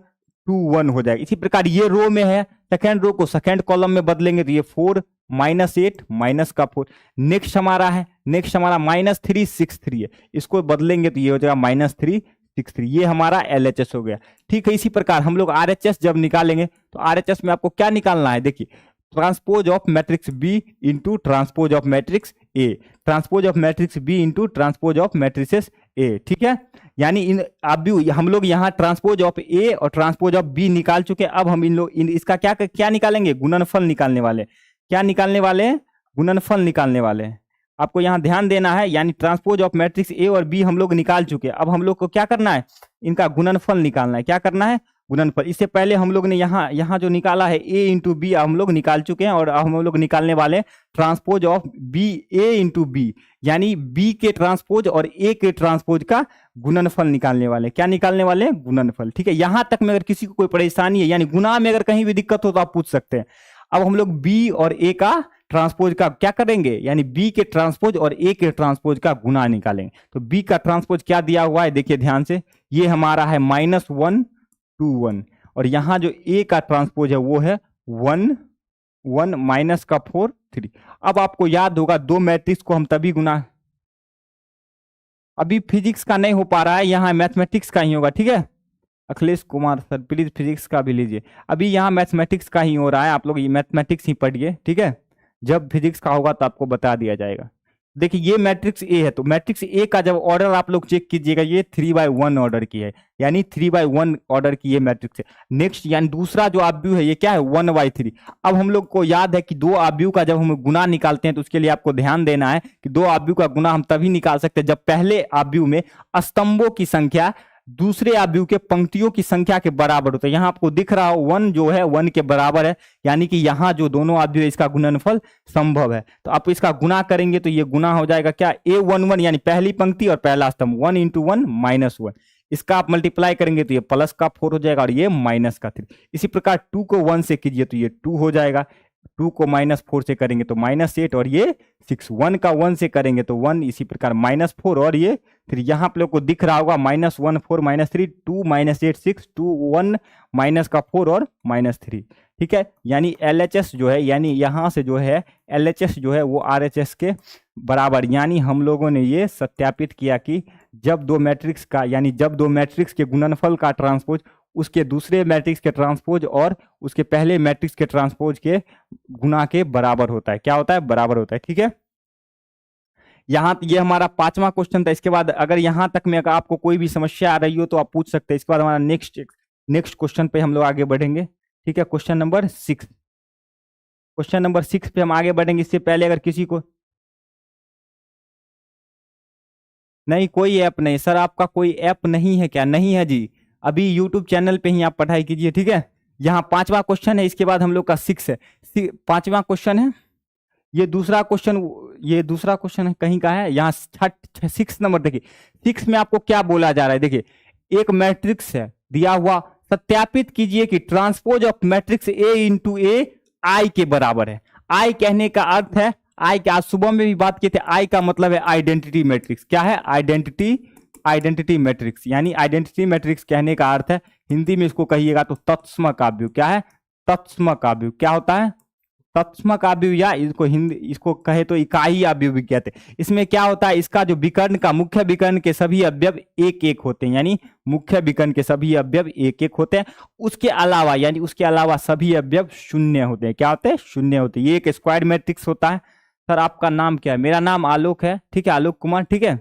2 1 हो जाएगा। इसी प्रकार ये रो में है, सेकेंड रो को सेकेंड कॉलम में बदलेंगे तो ये 4 -8 माइनस का 4। नेक्स्ट हमारा -3 6 3 है, इसको बदलेंगे तो ये हो जाएगा -3 6 3। ये हमारा LHS हो गया, ठीक है। इसी प्रकार हम लोग RHS जब निकालेंगे तो RHS में आपको क्या निकालना है? देखिए transpose of matrix B into transpose of matrix A, transpose of matrix B into transpose of matrices A, ठीक है। यानी इन आव्यूह हम लोग यहाँ ट्रांसपोज ऑफ A और ट्रांसपोज ऑफ B निकाल चुके। अब हम इसका क्या निकालेंगे? गुणनफल निकालने वाले। क्या निकालने वाले हैं? गुणनफल निकालने वाले हैं। आपको यहाँ ध्यान देना है, यानी ट्रांसपोज ऑफ मैट्रिक्स A और B हम लोग निकाल चुके। अब हम लोग को क्या करना है? इनका गुणनफल निकालना है। क्या करना है? गुणनफल। इससे पहले हम लोग ने यहाँ जो निकाला है A इंटू बी हम लोग निकाल चुके हैं, और हम लोग निकालने वाले transpose of A into B, यानी B के ट्रांसपोज और A के ट्रांसपोज का गुणनफल निकालने वाले। क्या निकालने वाले? गुणनफल, ठीक है। यहाँ तक में अगर किसी को कोई परेशानी है, यानी गुणा में अगर कहीं भी दिक्कत हो तो आप पूछ सकते हैं। अब हम लोग B और A का ट्रांसपोज का क्या करेंगे? यानी B के ट्रांसपोज और A के ट्रांसपोज का गुना निकालेंगे। तो B का ट्रांसपोज क्या दिया हुआ है? देखिए ध्यान से, ये हमारा है -1 2 1, और यहाँ जो A का ट्रांसपोज है वो है 1 1 माइनस का 4 3। अब आपको याद होगा दो मैट्रिक्स को हम तभी गुना, अभी फिजिक्स का नहीं हो पा रहा है, यहाँ मैथमेटिक्स का ही होगा, ठीक है। Akhilesh Kumar sir please physics का भी लीजिए, अभी यहाँ मैथमेटिक्स का ही हो रहा है। आप लोग ये मैथमेटिक्स ही पढ़िए, ठीक है। जब फिजिक्स का होगा तो आपको बता दिया जाएगा। देखिए ये मैट्रिक्स ए है, तो मैट्रिक्स ए का जब ऑर्डर आप लोग चेक कीजिएगा, ये 3/1 ऑर्डर की है, यानी 3/1 ऑर्डर की ये मैट्रिक्स है। नेक्स्ट यानी दूसरा जो आव्यूह है ये क्या है, 1/3। अब हम लोग को याद है कि दो आव्यूह का जब हम गुना निकालते हैं तो उसके लिए आपको ध्यान देना है कि दो आव्यूह का गुना हम तभी निकाल सकते हैं जब पहले आव्यूह में स्तंभों की संख्या दूसरे आव्यूह के पंक्तियों की संख्या के बराबर होता है। यहाँ आपको दिख रहा हो 1 जो है 1 के बराबर है, यानी कि यहाँ जो दोनों आव्यूह है इसका गुणनफल संभव है। तो आप इसका गुना करेंगे तो ये गुना हो जाएगा क्या, A11 यानी पहली पंक्ति और पहला स्तंभ, 1 × 1 -1। इसका आप मल्टीप्लाई करेंगे तो ये प्लस का 4 हो जाएगा और ये माइनस का 3। इसी प्रकार 2 को 1 से कीजिए तो ये 2 हो जाएगा, 2 को -4 से करेंगे तो -8 और ये 6। 1 का 1 से करेंगे तो 1, इसी प्रकार -4 और ये 3। यहाँ आप लोग को दिख रहा होगा -1 4 -3 2 -8 6 2 1 माइनस का 4 और -3। ठीक है, यानी LHS जो है, यानी यहाँ से जो है LHS जो है वो RHS के बराबर, यानी हम लोगों ने ये सत्यापित किया कि जब दो मैट्रिक्स का, यानी जब दो मैट्रिक्स के गुणनफल का ट्रांसपोज उसके दूसरे मैट्रिक्स के ट्रांसपोज और उसके पहले मैट्रिक्स के ट्रांसपोज के गुना के बराबर होता है। क्या होता है, बराबर होता है। ठीक है, यहाँ ये हमारा 5वां क्वेश्चन था। इसके बाद अगर यहाँ तक में अगर आपको कोई भी समस्या आ रही हो तो आप पूछ सकते हैं। इसके बाद हमारा नेक्स्ट क्वेश्चन पे हम लोग आगे बढ़ेंगे। ठीक है, क्वेश्चन नंबर 6, क्वेश्चन नंबर 6 पे हम आगे बढ़ेंगे। इससे पहले अगर किसी को नहीं, कोई ऐप नहीं सर, आपका कोई ऐप नहीं है क्या? नहीं है जी, अभी यूट्यूब चैनल पे ही आप पढ़ाई कीजिए। ठीक है, यहाँ 5वां क्वेश्चन है, इसके बाद हम लोग का 6 है। 5वां क्वेश्चन है, ये दूसरा क्वेश्चन है, कहीं का है, यहाँ 6 नंबर देखिए। 6 में आपको क्या बोला जा रहा है, देखिए एक मैट्रिक्स है दिया हुआ, सत्यापित कीजिए कि transpose of matrix A × A I के बराबर है। I कहने का अर्थ है, आई के आज सुबह में भी बात किए थे, आई का मतलब है आइडेंटिटी मैट्रिक्स। क्या है, आइडेंटिटी मैट्रिक्स, यानी आइडेंटिटी मैट्रिक्स कहने का अर्थ है, हिंदी में इसको कहिएगा तो तत्समक आव्यूह। क्या है, तत्समक आव्यूह। क्या होता है, तत्समक आव्यूह, या इसको कहे तो इकाई आव्यूह भी कहते हैं। इसमें क्या होता है, इसका जो विकर्ण का मुख्य विकर्ण के सभी अवयव 1-1 होते हैं, यानी मुख्य विकर्ण के सभी अवयव 1-1 होते हैं। उसके अलावा, यानी उसके अलावा सभी अवयव शून्य होते हैं। क्या होते हैं, शून्य होते हैं। ये एक स्क्वायर मैट्रिक्स होता है। सर आपका नाम क्या है? मेरा नाम आलोक है। ठीक है, आलोक कुमार। ठीक है,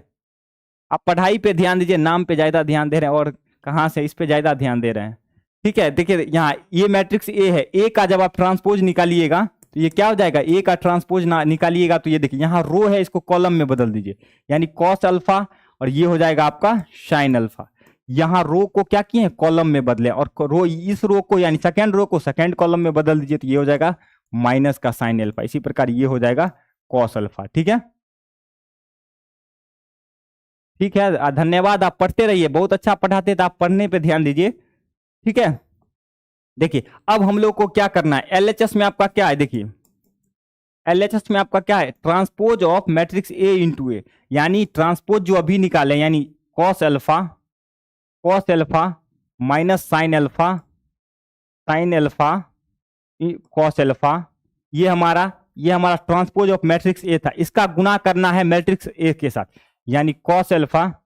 आप पढ़ाई पे ध्यान दीजिए, नाम पे ज्यादा ध्यान दे रहे हैं और कहाँ से इस पे ज्यादा ध्यान दे रहे हैं। ठीक है, देखिए यहाँ ये मैट्रिक्स ए है, ए का जब आप ट्रांसपोज निकालिएगा तो ये क्या हो जाएगा, ए का ट्रांसपोज निकालिएगा तो ये देखिए यहाँ रो है, इसको कॉलम में बदल दीजिए, यानी कॉस अल्फा और ये हो जाएगा आपका साइन अल्फा। यहाँ रो को क्या किए, कॉलम में बदले, और रो इस रो को यानी सेकेंड रो को सेकेंड कॉलम में बदल दीजिए तो ये हो जाएगा माइनस का साइन अल्फा। इसी प्रकार ये हो जाएगा कॉस अल्फा। ठीक है, ठीक है, धन्यवाद। आप पढ़ते रहिए, बहुत अच्छा पढ़ाते थे, आप पढ़ने पे ध्यान दीजिए। ठीक है, देखिए अब हम लोग को क्या करना है, LHS में आपका क्या है, देखिए LHS में आपका क्या है, transpose of matrix A × A, यानी ट्रांसपोज जो अभी निकाले, यानी cos alpha minus sine alpha cos alpha, ये हमारा ट्रांसपोज ऑफ मैट्रिक्स A था। इसका गुना करना है मैट्रिक्स A के साथ, यानी कॉस अल्फा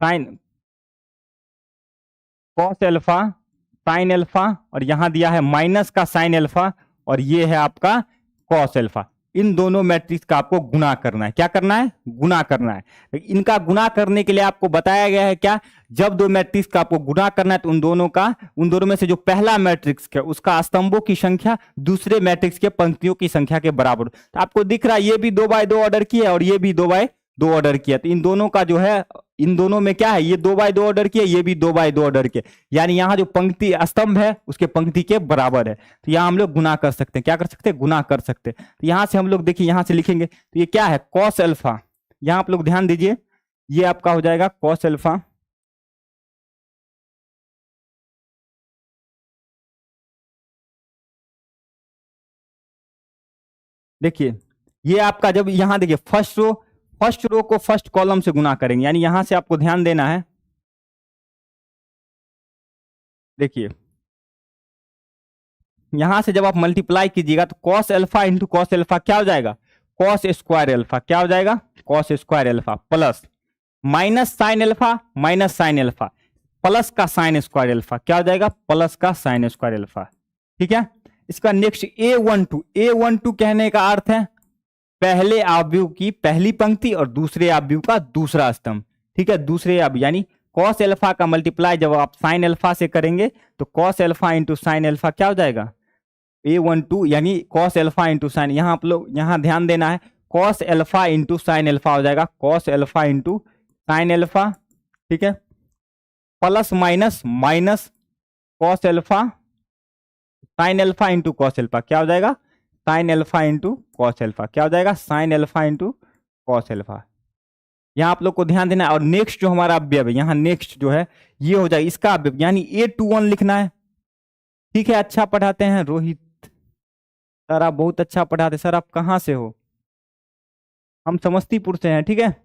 साइन अल्फा और यहां दिया है माइनस का साइन अल्फा और ये है आपका कॉस अल्फा। इन दोनों मैट्रिक्स का आपको गुना करना है। क्या करना है, गुना करना है। इनका गुना करने के लिए आपको बताया गया है क्या, जब दो मैट्रिक्स का आपको गुना करना है तो उन दोनों में से जो पहला मैट्रिक्स है उसका स्तंभों की संख्या दूसरे मैट्रिक्स के पंक्तियों की संख्या के बराबर। तो आपको दिख रहा है ये भी 2/2 ऑर्डर की है और ये भी 2/2 ऑर्डर किया, तो इन दोनों का जो है, इन दोनों में क्या है, ये 2/2 ऑर्डर की है, ये भी 2/2 ऑर्डर के, यानी यहाँ जो पंक्ति स्तंभ है उसके पंक्ति के बराबर है। तो यहाँ हम लोग गुना कर सकते हैं। क्या कर सकते हैं, गुना कर सकते हैं। तो यहाँ से हम लोग देखिए, यहाँ से लिखेंगे तो ये क्या है, कॉस अल्फा। यहाँ आप लोग ध्यान दीजिए, ये आपका हो जाएगा कॉस अल्फा, देखिए ये आपका, जब यहाँ देखिए फर्स्ट रो को फर्स्ट कॉलम से गुना करेंगे, यानी यहां से आपको ध्यान देना है। देखिए यहां से जब आप मल्टीप्लाई कीजिएगा तो cos alpha into cos alpha क्या हो जाएगा, कॉस स्क्वायर अल्फा। क्या हो जाएगा, cos square alpha plus minus sine alpha plus का साइन स्क्वायर अल्फा। क्या हो जाएगा, प्लस का साइन स्क्वायर अल्फा। ठीक है, इसका नेक्स्ट A12 कहने का अर्थ है पहले आव्यूह की पहली पंक्ति और दूसरे आव्यूह का दूसरा स्तंभ। ठीक है, दूसरे आव्यूह यानी कॉस अल्फा का मल्टीप्लाई जब आप साइन अल्फा से करेंगे तो cos alpha into sine alpha क्या हो जाएगा, A12 यानी कॉस अल्फा इंटू साइन। यहाँ आप लोग यहाँ ध्यान देना है, cos alpha into sine alpha हो जाएगा, cos alpha into sine alpha. ठीक है, plus minus minus cos alpha sine alpha into cos alpha क्या हो जाएगा, sine alpha into cos alpha क्या हो जाएगा, sine alpha into cos alpha. यहाँ आप लोग को ध्यान देना है। और नेक्स्ट जो हमारा अवयव है, यहाँ नेक्स्ट जो है ये हो जाएगा इसका अवयव यानी A21 लिखना है। ठीक है, अच्छा पढ़ाते हैं रोहित सर, आप बहुत अच्छा पढ़ाते। सर आप कहाँ से हो? हम समस्तीपुर से हैं। ठीक है,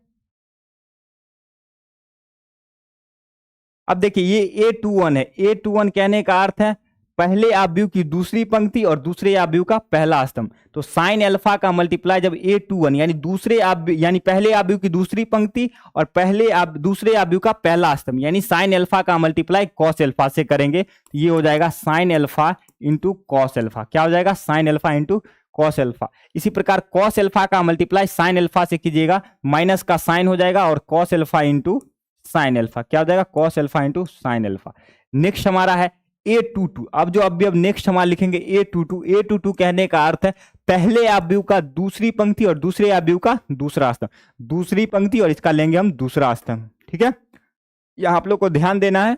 अब देखिए ये A21 है। A21 कहने का अर्थ है पहले आव्यूह की दूसरी पंक्ति और दूसरे आव्यूह का पहला स्तंभ। तो साइन अल्फा का मल्टीप्लाई जब A21 यानी दूसरे आव्यूह यानी पहले आव्यूह की दूसरी पंक्ति और दूसरे आव्यूह का पहला स्तंभ यानी साइन अल्फा का मल्टीप्लाई कॉस अल्फा से करेंगे तो ये हो जाएगा sine alpha into cos alpha. क्या हो जाएगा, sine alpha into cos alpha. इसी प्रकार कॉस अल्फा का मल्टीप्लाई साइन अल्फा से कीजिएगा, माइनस का साइन हो जाएगा और cos alpha into sine alpha क्या हो जाएगा, cos alpha into sine alpha. Next हमारा है A22। अब जो अवयव नेक्स्ट हमारा लिखेंगे A22 कहने का अर्थ है पहले आव्यूह का दूसरी पंक्ति और दूसरे आव्यूह का दूसरा स्तंभ। दूसरी पंक्ति और इसका लेंगे हम दूसरा स्तंभ। ठीक है, यहां आप लोग को ध्यान देना है।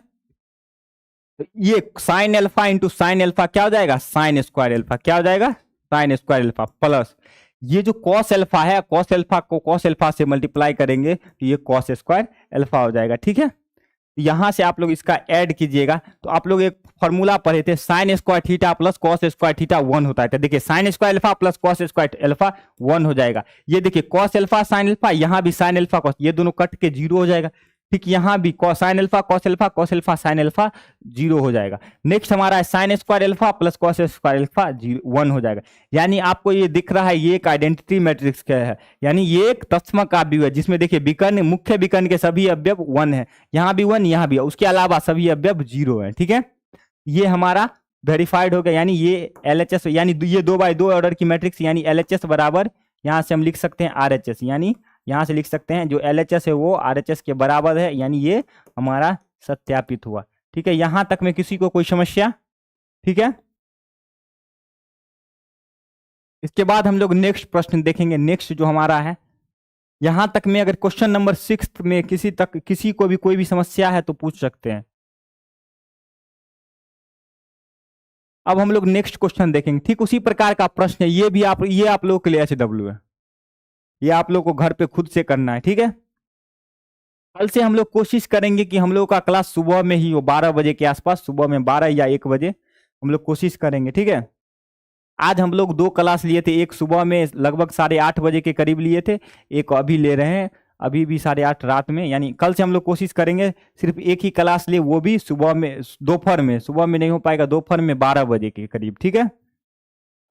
ये sine alpha into sine alpha क्या हो जाएगा, साइन स्क्वायर अल्फा क्या हो जाएगा, साइन स्क्वायर अल्फा प्लस ये जो कॉस अल्फा है, कॉस अल्फा को कॉस अल्फा से मल्टीप्लाई करेंगे तो ये कॉस स्क्वायर अल्फा हो जाएगा। ठीक है, यहां से आप लोग इसका ऐड कीजिएगा तो आप लोग एक फॉर्मूला पढ़े थे, sine square theta plus cos square theta 1 होता है। तो देखिए sine square alpha plus cos square alpha 1 हो जाएगा। ये देखिए कॉस अल्फा साइन अल्फा, यहां भी साइन अल्फा कॉस, ये दोनों कट के 0 हो जाएगा। ठीक, यहां भी sine alpha cos alpha sine alpha 0 हो जाएगा। नेक्स्ट हमारा है sine square alpha plus cos square alpha 1 हो जाएगा। यानी आपको ये दिख रहा है ये एक आइडेंटिटी मैट्रिक्स का है, यानी ये एक तत्समक आव्यूह है जिसमें देखिए विकर्ण मुख्य विकर्ण के सभी अवयव 1 है, यहाँ भी 1 यहाँ भी, उसके अलावा सभी अवयव 0 है। ठीक है, ये हमारा वेरीफाइड हो गया। यानी ये LHS यानी ये 2x2 ऑर्डर की मैट्रिक्स यानी LHS बराबर, यहाँ से हम लिख सकते हैं RHS, यानी यहां से लिख सकते हैं जो LHS है वो RHS के बराबर है, यानी ये हमारा सत्यापित हुआ। ठीक है, यहां तक में किसी को कोई समस्या? ठीक है, इसके बाद हम लोग नेक्स्ट प्रश्न देखेंगे। नेक्स्ट जो हमारा है, यहां तक में अगर क्वेश्चन नंबर 6 में किसी को भी कोई भी समस्या है तो पूछ सकते हैं। अब हम लोग नेक्स्ट क्वेश्चन देखेंगे। ठीक उसी प्रकार का प्रश्न है, ये आप लोगों के लिए HW है, ये आप लोग को घर पे खुद से करना है। ठीक है, कल से हम लोग कोशिश करेंगे कि हम लोग का क्लास सुबह में ही हो, 12 बजे के आसपास, सुबह में 12 या 1 बजे हम लोग कोशिश करेंगे। ठीक है, आज हम लोग 2 क्लास लिए थे, एक सुबह में लगभग 8:30 बजे के करीब लिए थे, एक अभी ले रहे हैं, अभी भी 8:30 रात में। यानी कल से हम लोग कोशिश करेंगे सिर्फ एक ही क्लास लिए, वो भी सुबह में, दोपहर में। सुबह में नहीं हो पाएगा, दोपहर में 12 बजे के करीब। ठीक है,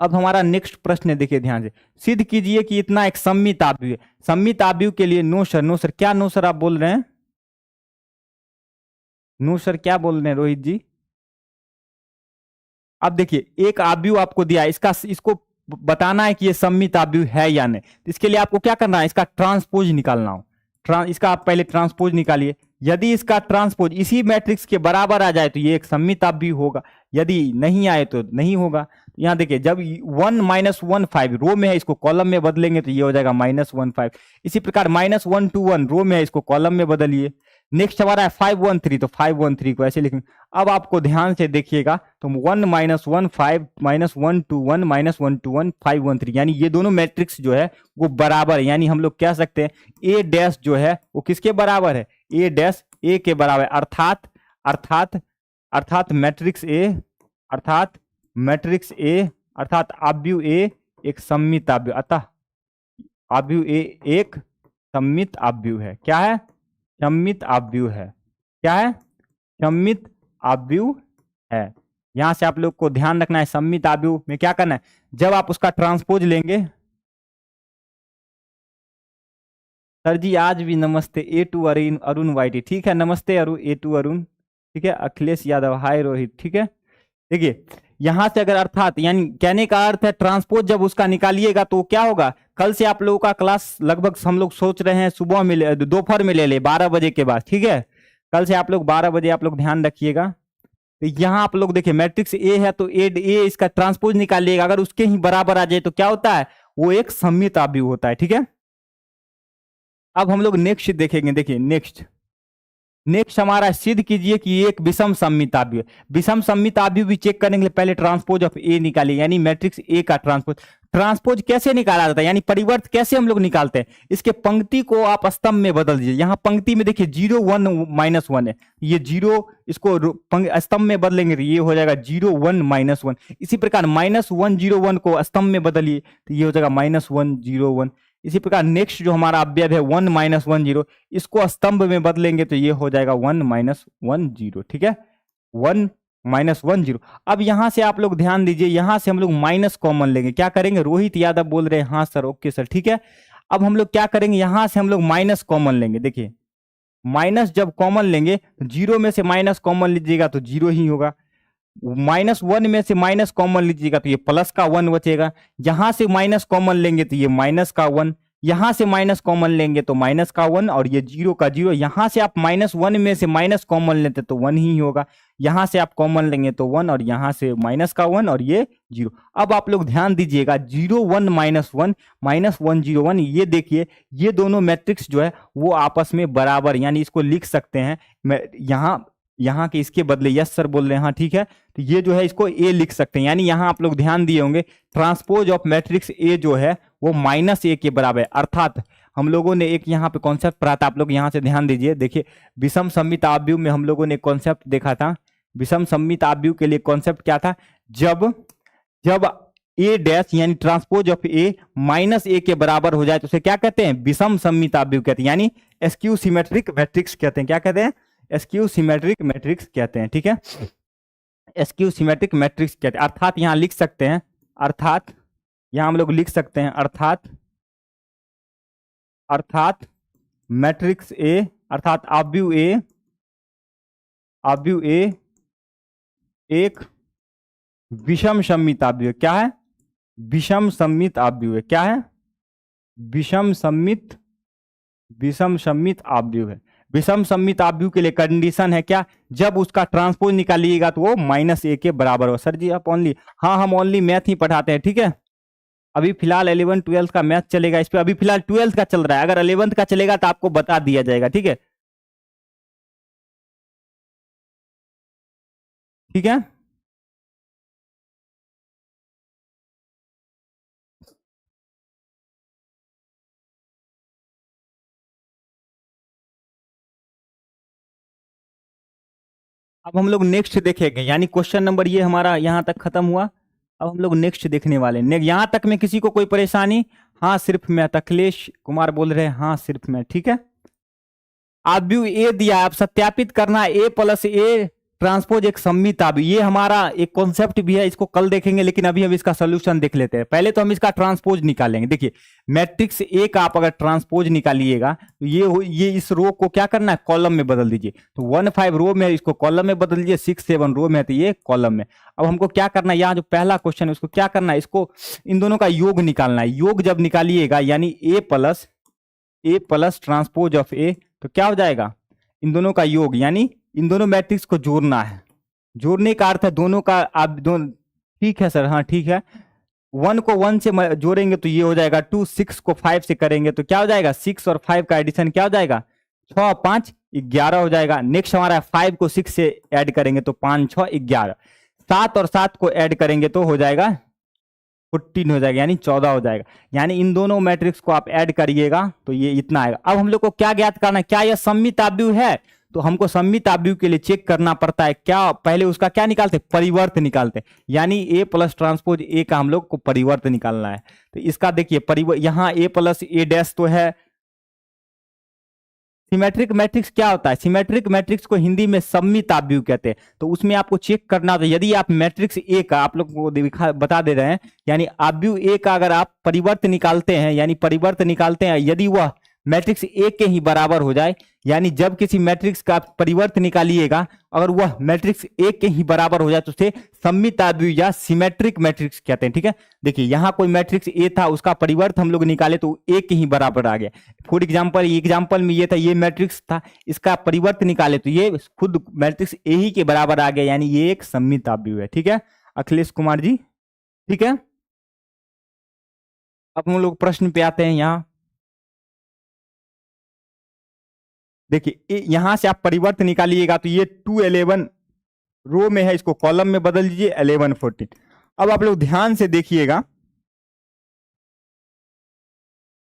अब हमारा नेक्स्ट प्रश्न है, देखिए ध्यान से, सिद्ध कीजिए कि इतना एक सममित आव्यूह है। सममित आव्यूह के लिए नो सर क्या, नो सर आप बोल रहे हैं, नो सर क्या बोल रहे हैं रोहित जी? अब देखिए एक आव्यूह आपको दिया है, इसको बताना है कि ये सममित आव्यूह है या नहीं। तो इसके लिए आपको क्या करना है, इसका ट्रांसपोज निकालना हो। इसका आप पहले ट्रांसपोज निकालिए। यदि इसका ट्रांसपोज इसी मैट्रिक्स के बराबर आ जाए तो ये एक सममित आव्यूह होगा, यदि नहीं आए तो नहीं होगा। यहाँ देखिए जब 1 - 1 5 रो में है, इसको कॉलम में बदलेंगे तो ये हो जाएगा -1 5। इसी प्रकार -1 2 1 रो में है, इसको कॉलम में बदलिए। नेक्स्ट हमारा है 5 1 3, तो 5 1 3 को ऐसे लिखेंगे। अब आपको ध्यान से देखिएगा तो 1 - 1 5 -1 2 1 -1 2 1 5 1 3, यानी ये दोनों मैट्रिक्स जो है वो बराबर है। यानी हम लोग कह सकते हैं A डैश जो है वो किसके बराबर है, A डैश A के बराबर है। अर्थात मैट्रिक्स A अर्थात आव्यूह A एक सममित आव्यूह, अतः आव्यूह A एक सममित आव्यूह है। क्या है, सममित आव्यूह है। क्या है, सममित आव्यूह है। यहां से आप लोग को ध्यान रखना है, सममित आव्यूह में क्या करना है, जब आप उसका ट्रांसपोज लेंगे। सर जी आज भी नमस्ते, A2 अरुण वाईटी, ठीक है, नमस्ते A2 अरुण, ठीक है, अखिलेश यादव, हाय रोहित, ठीक है। देखिए यहां से अगर अर्थात यानी कहने का अर्थ है ट्रांसपोज जब उसका निकालिएगा तो क्या होगा, कल से आप लोगों का क्लास लगभग हम लोग सोच रहे हैं सुबह में दोपहर में ले 12 बजे के बाद, ठीक है। कल से आप लोग 12 बजे आप लोग ध्यान रखिएगा। तो यहाँ आप लोग देखिए मैट्रिक्स ए है तो ए इसका ट्रांसपोज निकालिएगा, अगर उसके ही बराबर आ जाए तो क्या होता है, वो एक सममित आव्यूह होता है, ठीक है। अब हम लोग नेक्स्ट देखेंगे, देखिए नेक्स्ट हमारा सिद्ध कीजिए कि एक विषम सममित आव्यूह। विषम सममित आव्यूह भी चेक करने के लिए पहले ट्रांसपोज ऑफ ए निकालिए, यानी मैट्रिक्स ए का ट्रांसपोज कैसे निकाला जाता है, यानी परिवर्त कैसे हम लोग निकालते हैं। इसके पंक्ति को आप स्तंभ में बदल दीजिए। यहाँ पंक्ति में देखिए 0 1 -1 है, ये 0 इसको स्तंभ में बदलेंगे तो ये हो जाएगा 0 1 -1। इसी प्रकार -1 0 1 को स्तंभ में बदलिए तो ये हो जाएगा -1 0 1। इसी प्रकार नेक्स्ट जो हमारा अवयव है 1 -1 0, इसको स्तंभ में बदलेंगे तो ये हो जाएगा 1 -1 0, ठीक है, 1 -1 0। अब यहां से आप लोग ध्यान दीजिए, यहां से हम लोग माइनस कॉमन लेंगे। क्या करेंगे, रोहित यादव बोल रहे हैं हाँ सर, ओके सर, ठीक है। अब हम लोग क्या करेंगे, यहां से हम लोग माइनस कॉमन लेंगे। देखिए माइनस जब कॉमन लेंगे तो 0 में से माइनस कॉमन लीजिएगा तो 0 ही होगा, -1 में से माइनस कॉमन लीजिएगा तो ये प्लस का 1 बचेगा। यहां से माइनस कॉमन लेंगे तो ये माइनस का 1, यहां से माइनस कॉमन लेंगे तो माइनस का 1 और ये 0 का 0। यहां से आप -1 में से माइनस कॉमन लेते तो 1 ही होगा, यहां से आप कॉमन लेंगे तो 1 और यहां से माइनस का 1 और ये 0। अब आप लोग ध्यान दीजिएगा 0 1 -1 -1 0 1, ये देखिए ये दोनों मैट्रिक्स जो है वो आपस में बराबर, यानी इसको लिख सकते हैं यहाँ के इसके बदले, यस सर बोल रहे हैं हाँ ठीक है, तो ये जो है इसको ए लिख सकते हैं। यानी यहाँ आप लोग ध्यान दिए होंगे ट्रांसपोज ऑफ मैट्रिक्स ए जो है वो -a के बराबर है। अर्थात हम लोगों ने एक यहाँ पे कॉन्सेप्ट पढ़ा था, आप लोग यहाँ से ध्यान दीजिए। देखिए विषम सममित आव्यूह में हम लोगों ने कॉन्सेप्ट देखा था। विषम सममित आव्यूह के लिए कॉन्सेप्ट क्या था, जब ए डैश यानी ट्रांसपोज ऑफ ए -a के बराबर हो जाए तो उसे क्या कहते हैं, विषम सममित आव्यूह कहते हैं, यानी स्क्यू सिमेट्रिक मैट्रिक्स कहते हैं। क्या कहते हैं, स्क्यू सिमेट्रिक मैट्रिक्स कहते हैं, ठीक है, स्क्यू सिमेट्रिक मैट्रिक्स कहते हैं। अर्थात यहां लिख सकते हैं, अर्थात यहां हम लोग लिख सकते हैं अर्थात मैट्रिक्स ए अर्थात आव्यूह ए एक विषम सममित आव्यूह। क्या है, विषम सममित आव्यूह है। क्या है, विषम सममित आव्यूह है। विषम सममित आव्यूह के लिए कंडीशन है क्या, जब उसका ट्रांसपोज निकालिएगा तो वो -a के बराबर हो। सर जी आप ओनली, हाँ हम ओनली मैथ ही पढ़ाते हैं, ठीक है। अभी फिलहाल 11 12 का मैथ चलेगा इस पे, अभी फिलहाल 12th का चल रहा है, अगर 11th का चलेगा तो आपको बता दिया जाएगा, ठीक है, ठीक है। अब हम लोग नेक्स्ट देखेंगे, यानी क्वेश्चन नंबर ये हमारा यहाँ तक खत्म हुआ। अब हम लोग नेक्स्ट देखने वाले हैं। यहाँ तक में किसी को कोई परेशानी, हाँ सिर्फ मैं, अखिलेश कुमार बोल रहे हैं हाँ सिर्फ मैं, ठीक है। आव्यूह ए दिया, आप सत्यापित करना ए प्लस ए ट्रांसपोज एक सममित आव्यूह। ये हमारा एक कॉन्सेप्ट भी है, इसको कल देखेंगे, लेकिन अभी हम इसका सोल्यूशन देख लेते हैं। पहले तो हम इसका ट्रांसपोज निकालेंगे। देखिए मैट्रिक्स ए का आप अगर ट्रांसपोज निकालिएगा तो ये इस रो को क्या करना है, कॉलम में बदल दीजिए। तो 1 5 रो में इसको कॉलम में बदल दीजिए, 6 7 रो में है तो ये कॉलम में। अब हमको क्या करना है, यहाँ जो पहला क्वेश्चन है उसको क्या करना है, इसको इन दोनों का योग निकालना है। योग जब निकालिएगा यानी ए प्लस ट्रांसपोज ऑफ ए, तो क्या हो जाएगा, इन दोनों का योग, यानी इन दोनों मैट्रिक्स को जोड़ना है। जोड़ने का अर्थ है दोनों का, आप दोनों, ठीक है सर हाँ ठीक है। 1 को 1 से जोड़ेंगे तो ये हो जाएगा 2, 6 को 5 से करेंगे तो क्या हो जाएगा, 6 और 5 का एडिशन क्या हो जाएगा, 6 5 11 हो जाएगा। नेक्स्ट हमारा 5 को 6 से ऐड करेंगे तो 5 6 11, 7 और 7 को ऐड करेंगे तो हो जाएगा 14 हो जाएगा, यानी 14 हो जाएगा। यानी इन दोनों मैट्रिक्स को आप ऐड करिएगा तो ये इतना आएगा। अब हम लोग को क्या ज्ञात करना है, क्या यह सममित आव्यूह है, तो हमको सममित आव्यूह के लिए चेक करना पड़ता है क्या, पहले उसका क्या निकालते, परिवर्त निकालते, यानी ए प्लस ट्रांसपोज ए का हम लोग को परिवर्त निकालना है। तो इसका देखिए यहाँ ए प्लस ए डैश तो है। सिमेट्रिक मैट्रिक्स क्या होता है, सिमेट्रिक मैट्रिक्स को हिंदी में सममित आव्यूह कहते हैं। तो उसमें आपको चेक करना, तो यदि आप मैट्रिक्स ए का, आप लोग को बता दे रहे हैं, यानी आव्यूह ए का अगर आप परिवर्त निकालते हैं, यानी परिवर्त निकालते हैं, यदि वह मैट्रिक्स ए के ही बराबर हो जाए, यानी जब किसी मैट्रिक्स का परिवर्त निकालिएगा अगर वह मैट्रिक्स ए के ही बराबर हो जाए तो उसे सममित आव्यूह या सिमेट्रिक मैट्रिक्स कहते हैं। ठीक है, देखिए यहाँ कोई मैट्रिक्स ए था, उसका परिवर्त हम लोग निकाले तो ए के ही बराबर आ गया। फॉर एग्जाम्पल में ये था, ये मैट्रिक्स था, इसका परिवर्त निकाले तो ये खुद मैट्रिक्स ए ही के बराबर आ गया, यानी ये एक सममित आव्यूह है। ठीक है अखिलेश कुमार जी, ठीक है। अब हम लोग प्रश्न पे आते हैं। यहाँ देखिए यहां से आप परिवर्त निकालिएगा तो ये 211 रो में है, इसको कॉलम में बदल दीजिए 11 14। अब आप लोग ध्यान से देखिएगा,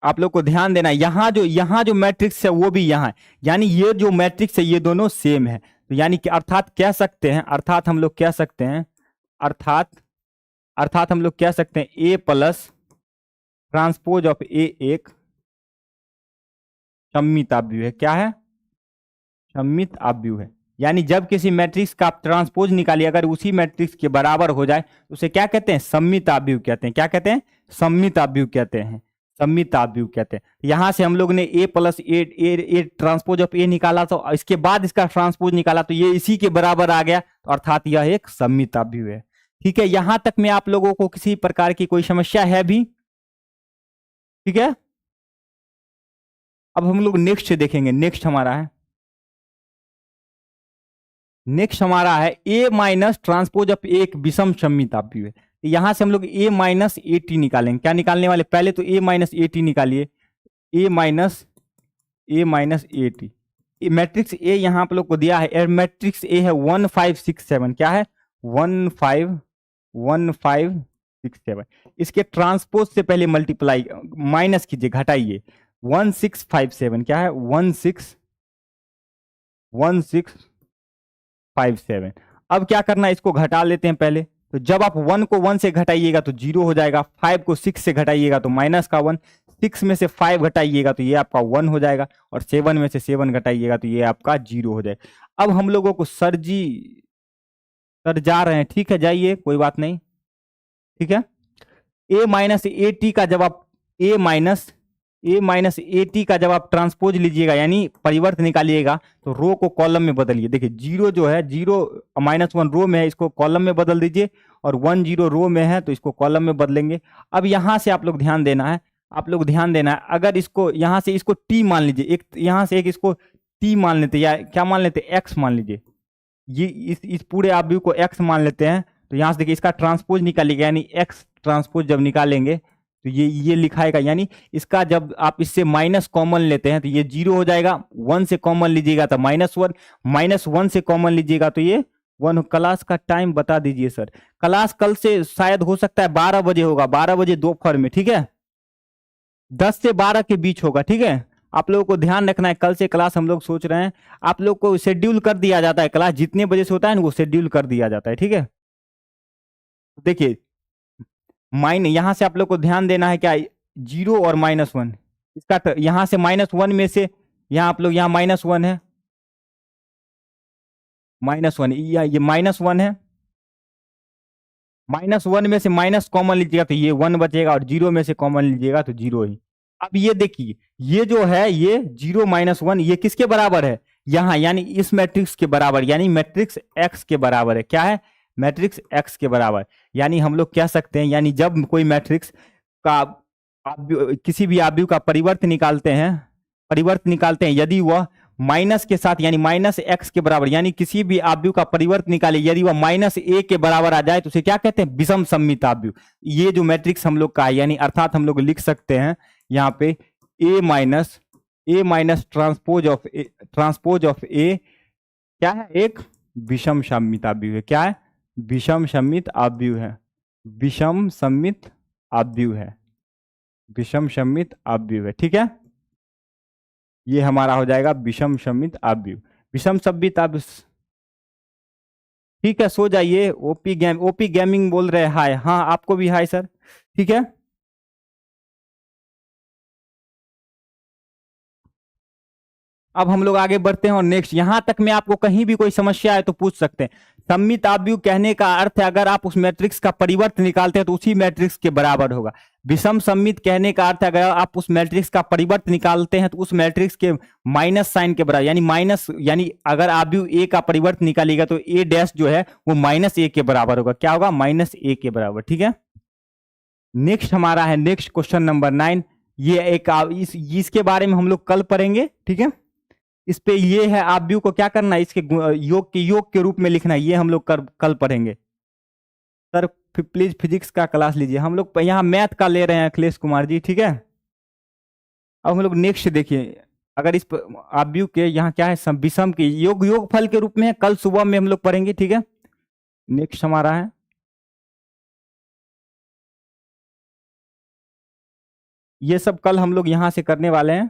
आप लोग को ध्यान देना, यहाँ जो मैट्रिक्स है वो भी यहाँ है, यानी ये जो मैट्रिक्स है ये दोनों सेम है। तो यानी कि अर्थात कह सकते हैं, अर्थात हम लोग कह सकते हैं, अर्थात हम लोग कह सकते हैं ए प्लस ट्रांसपोज ऑफ ए एक सममित आव्यूह है। क्या है? सममित आव्यूह है। यानी जब किसी मैट्रिक्स का आप ट्रांसपोज निकालिए अगर उसी मैट्रिक्स के बराबर हो जाए तो उसे क्या कहते हैं? सममित आव्यूह कहते हैं। क्या कहते हैं? सममित आव्यूह कहते हैं, सममित आव्यूह कहते हैं। यहां से हम लोग ने ए प्लस ए ट्रांसपोज ऑफ ए निकाला तो इसके बाद इसका ट्रांसपोज निकाला तो ये इसी के बराबर आ गया, तो अर्थात यह एक सममित आव्यूह है। ठीक है, यहां तक में आप लोगों को किसी प्रकार की कोई समस्या है भी? ठीक है, अब हम लोग नेक्स्ट देखेंगे। नेक्स्ट हमारा है ए माइनस ट्रांसपोज ऑफ एक विषम सममित आव्यूह है। यहां से हम लोग ए माइनस ए टी निकालेंगे। क्या निकालने वाले? पहले तो ए माइनस ए टी निकालिए, A minus A T. Matrix A यहां आप लोग को दिया है, मैट्रिक्स ए है 1 5 6 7। क्या है? 1 5 1 5 6 7। इसके ट्रांसपोज से पहले मल्टीप्लाई माइनस कीजिए, घटाइए 1 6 5 7। क्या है? 1 6 5 7। अब क्या करना है, इसको घटा लेते हैं पहले। तो जब आप 1 को 1 से घटाइएगा तो 0 हो जाएगा, 5 को 6 से घटाइएगा तो माइनस का 1, 6 में से 5 घटाइएगा तो ये आपका 1 हो जाएगा, और 7 में से 7 घटाइएगा तो ये आपका 0 हो जाएगा। अब हम लोगों को सर जा रहे हैं, ठीक है जाइए, कोई बात नहीं। ठीक है, ए माइनस ए टी का जब आप ए टी का जब आप ट्रांसपोज लीजिएगा यानी परिवर्त निकालिएगा तो रो को कॉलम में बदलिए। देखिए 0 जो है, 0 -1 रो में है, इसको कॉलम में बदल दीजिए, और 1 0 रो में है तो इसको कॉलम में बदलेंगे। अब यहां से आप लोग ध्यान देना है, अगर इसको यहां से इसको टी मान लीजिए, एक यहां से एक इसको टी मान लेते, या क्या मान लेते? एक्स मान लीजिए, ये इस पूरे आव्यूह को एक्स मान लेते हैं। तो यहां से देखिए इसका ट्रांसपोज निकालिएगा, यानी एक्स ट्रांसपोज जब निकालेंगे तो ये लिखाएगा, यानी इसका जब आप इससे माइनस कॉमन लेते हैं तो ये 0 हो जाएगा, 1 से कॉमन लीजिएगा तो -1, -1 से कॉमन लीजिएगा तो ये 1। क्लास का टाइम बता दीजिए सर। क्लास कल से शायद हो सकता है 12 बजे होगा, 12 बजे दोपहर में। ठीक है, 10 से 12 के बीच होगा। ठीक है, आप लोगों को ध्यान रखना है, कल से क्लास हम लोग सोच रहे हैं, आप लोग को शेड्यूल कर दिया जाता है, क्लास जितने बजे से होता है ना वो शेड्यूल कर दिया जाता है। ठीक है, देखिए यहां से आप लोग को ध्यान देना है, क्या 0 और -1, इसका यहां से -1 में से यहां आप लोग यहाँ -1 है, -1 ये -1 है, -1 में से माइनस कॉमन लीजिएगा तो ये 1 बचेगा, और 0 में से कॉमन लीजिएगा तो 0 ही। अब ये देखिए, ये जो है ये 0 -1 ये किसके बराबर है? यहाँ, यानी इस मैट्रिक्स के बराबर, यानी मैट्रिक्स एक्स के बराबर है। क्या है? मैट्रिक्स एक्स के बराबर। यानी हम लोग कह सकते हैं, यानी जब कोई मैट्रिक्स का किसी भी आव्यूह का परिवर्त निकालते हैं यदि वह माइनस के साथ, यानी -x के बराबर, यानी किसी भी आव्यूह का परिवर्त निकाले यदि वह -a के बराबर आ जाए तो उसे क्या कहते हैं? विषम सममित आव्यूह। ये जो मैट्रिक्स हम लोग का है, यानी अर्थात हम लोग लिख सकते हैं यहाँ पे a माइनस ट्रांसपोज ऑफ ए क्या है? एक विषम सममित आव्यूह है। क्या है? विषम सममित आव्यूह है, विषम सममित आव्यूह है। ठीक है, ये हमारा हो जाएगा विषम सममित आव्यूह, विषम सममित आव्यूह। ठीक है, सो जाइए। ओपी गेमिंग बोल रहे हाय। हाँ, आपको भी हाय सर। ठीक है, अब हम लोग आगे बढ़ते हैं और नेक्स्ट, यहां तक में आपको कहीं भी कोई समस्या है तो पूछ सकते हैं। सममित आव्यूह कहने का अर्थ है अगर आप उस मैट्रिक्स का परिवर्त निकालते हैं तो उसी मैट्रिक्स के बराबर होगा। विषम सममित कहने का अर्थ है अगर आप उस मैट्रिक्स का परिवर्त निकालते हैं तो उस मैट्रिक्स के माइनस साइन के बराबर, यानी माइनस, यानी अगर आव्यूह ए का परिवर्त निकालिएगा तो ए डैश जो है वो माइनस ए के बराबर होगा। क्या होगा? माइनस ए के बराबर। ठीक है, नेक्स्ट हमारा है नेक्स्ट क्वेश्चन नंबर 9। ये एक इसके बारे में हम लोग कल पढ़ेंगे। ठीक है, इस पे ये है आव्यूह को क्या करना है, इसके योग के रूप में लिखना है, ये हम लोग कल पढ़ेंगे। सर प्लीज फिजिक्स का क्लास लीजिए, हम लोग यहाँ मैथ का ले रहे हैं अखिलेश कुमार जी। ठीक है, अब हम लोग नेक्स्ट देखिए, अगर इस आव्यूह के यहाँ क्या है, विषम के योग फल के रूप में है, कल सुबह में हम लोग पढ़ेंगे। ठीक है, नेक्स्ट हमारा है ये सब कल हम लोग यहां से करने वाले हैं।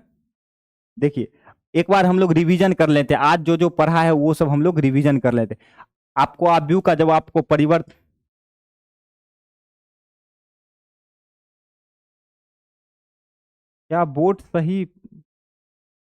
देखिए एक बार हम लोग रिवीजन कर लेते हैं, आज जो जो पढ़ा है वो सब हम लोग रिवीजन कर लेते हैं। आपको आव्यूह का जब आपको परिवर्त, क्या बोर्ड सही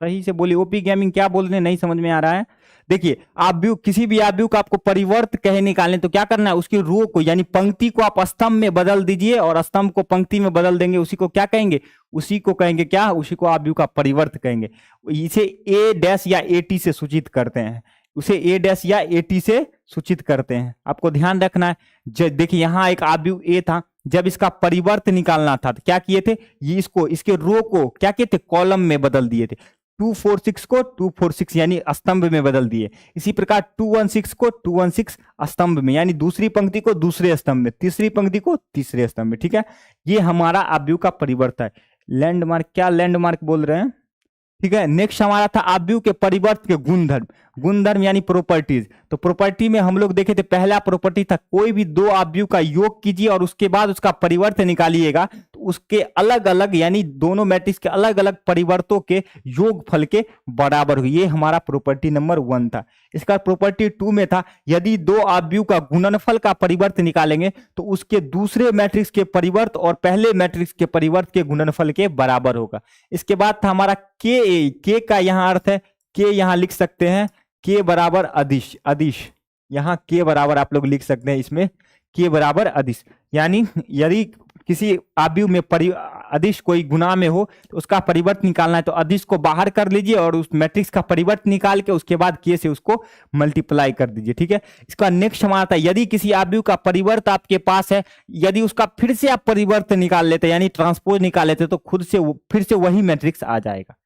सही से बोलिए, ओपी गेमिंग क्या बोल रहे हैं नहीं समझ में आ रहा है। देखिए आव्यूह, किसी भी आव्यूह का आपको परिवर्त कहे निकालने तो क्या करना है, उसकी रो को यानी पंक्ति को आप स्तंभ में बदल दीजिए और स्तंभ को पंक्ति में बदल देंगे, उसी को क्या कहेंगे, उसी को कहेंगे क्या, उसी को आव्यूह का परिवर्त कहेंगे। इसे ए डैश या ए टी से सूचित करते हैं, उसे ए डैश या ए टी से सूचित करते हैं। आपको ध्यान रखना है। देखिए यहाँ एक आव्यूह ए था, जब इसका परिवर्त निकालना था तो क्या किए थे, ये इसको इसके रो को क्या किए थे, कॉलम में बदल दिए थे। 246 को 246 यानी स्तंभ में बदल दिए। इसी प्रकार 216 को 216 स्तंभ में, यानी दूसरी पंक्ति को दूसरे स्तंभ में, तीसरी पंक्ति को तीसरे स्तंभ में। ठीक है, ये हमारा आव्यूह का परिवर्त है। लैंडमार्क, क्या लैंडमार्क बोल रहे हैं। ठीक है, नेक्स्ट हमारा था आव्यूह के परिवर्त के गुणधर्म। गुणधर्म यानी प्रॉपर्टीज। तो प्रॉपर्टी में हम लोग देखे थे, पहला प्रॉपर्टी था कोई भी दो आव्यूह का योग कीजिए और उसके बाद उसका परिवर्त निकालिएगा तो उसके अलग अलग, यानी दोनों मैट्रिक्स के अलग अलग परिवर्तों के योगफल के बराबर हो। ये हमारा प्रॉपर्टी नंबर 1 था। इसका प्रॉपर्टी 2 में था, यदि दो आव्यूह का गुणनफल का परिवर्त निकालेंगे तो उसके दूसरे मैट्रिक्स के परिवर्त और पहले मैट्रिक्स के परिवर्त के गुणनफल के बराबर होगा। इसके बाद था हमारा के का यहाँ अर्थ है, के यहाँ लिख सकते हैं के बराबर अदिश। अदिश यहाँ के बराबर आप लोग लिख सकते हैं, इसमें के बराबर अदिश, यानी यदि किसी आव्यूह में अदिश कोई गुना में हो तो उसका परिवर्त निकालना है तो अदिश को बाहर कर लीजिए और उस मैट्रिक्स का परिवर्त निकाल के उसके बाद के से उसको मल्टीप्लाई कर दीजिए। ठीक है, इसका नेक्स्ट हमारा था, यदि किसी आव्यूह का परिवर्त आपके पास है, यदि उसका फिर से आप परिवर्त निकाल लेते यानी ट्रांसपोज निकाल लेते तो खुद से फिर से वही मैट्रिक्स आ जाएगा।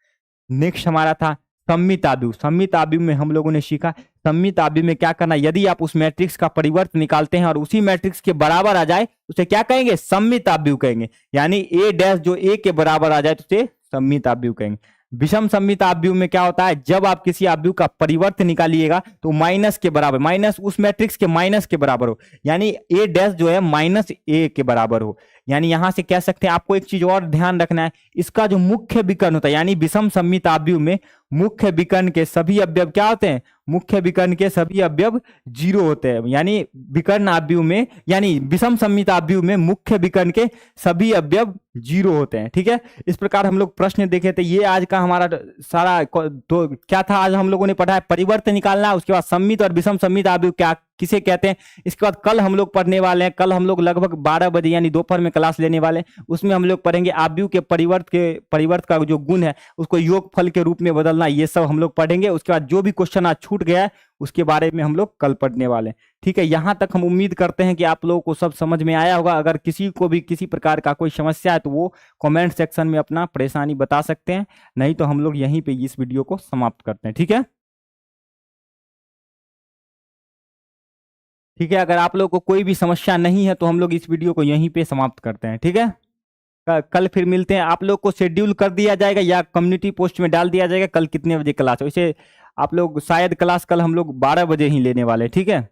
नेक्स्ट हमारा था सममित आव्यूह। सममित आव्यूह में हम लोगों ने सीखा सममित आव्यूह में क्या करना, यदि आप उस मैट्रिक्स का परिवर्त निकालते हैं और उसी मैट्रिक्स के बराबर आ जाए उसे क्या कहेंगे, सममित आव्यूह कहेंगे। यानी ए डैश जो ए के बराबर आ जाए तो उसे सममित आव्यूह कहेंगे। विषम सममित आव्यूह में क्या होता है, जब आप किसी आव्यूह का परिवर्त निकालिएगा तो माइनस के बराबर, माइनस उस मैट्रिक्स के माइनस के बराबर हो, यानी ए डैश जो है माइनस ए के बराबर हो। यानी यहां से कह सकते हैं, आपको एक चीज और ध्यान रखना है, इसका जो मुख्य विकर्ण होता है, यानी विषम सममित आव्यूह में मुख्य विकर्ण के सभी अवयव क्या होते हैं, मुख्य विकर्ण के सभी अवयव 0 होते हैं। यानी विकर्ण आव्यूह में, यानी विषम सममित आव्यूह में मुख्य विकर्ण के सभी अवयव 0 होते हैं। ठीक है, इस प्रकार हम लोग प्रश्न देखे थे। ये आज का हमारा सारा तो क्या था, आज हम लोगों ने पढ़ा है परिवर्त निकालना, उसके बाद सममित और विषम सममित आव्यूह क्या किसे कहते हैं, इसके बाद कल हम लोग पढ़ने वाले हैं। कल हम लोग लगभग 12 बजे यानी दोपहर में क्लास लेने वाले हैं, उसमें हम लोग पढ़ेंगे आव्यूह के परिवर्त का जो गुण है उसको योगफल के रूप में बदलना, ये सब हम लोग पढ़ेंगे। उसके बाद जो भी क्वेश्चन आज छूट गया है उसके बारे में हम लोग कल पढ़ने वाले हैं। ठीक है, यहां तक हम उम्मीद करते हैं कि आप लोगों को सब समझ में आया होगा। अगर किसी को भी किसी प्रकार का कोई समस्या है तो वो कमेंट सेक्शन में अपना परेशानी बता सकते हैं, नहीं तो हम लोग यहीं पे इस वीडियो को समाप्त करते हैं। ठीक है, ठीक है, अगर आप लोगों को कोई भी समस्या नहीं है तो हम लोग इस वीडियो को यहीं पे समाप्त करते हैं। ठीक है, कल फिर मिलते हैं। आप लोग को शेड्यूल कर दिया जाएगा या कम्युनिटी पोस्ट में डाल दिया जाएगा कल कितने बजे क्लास हो। इसे आप लोग शायद क्लास कल हम लोग 12 बजे ही लेने वाले हैं। ठीक है।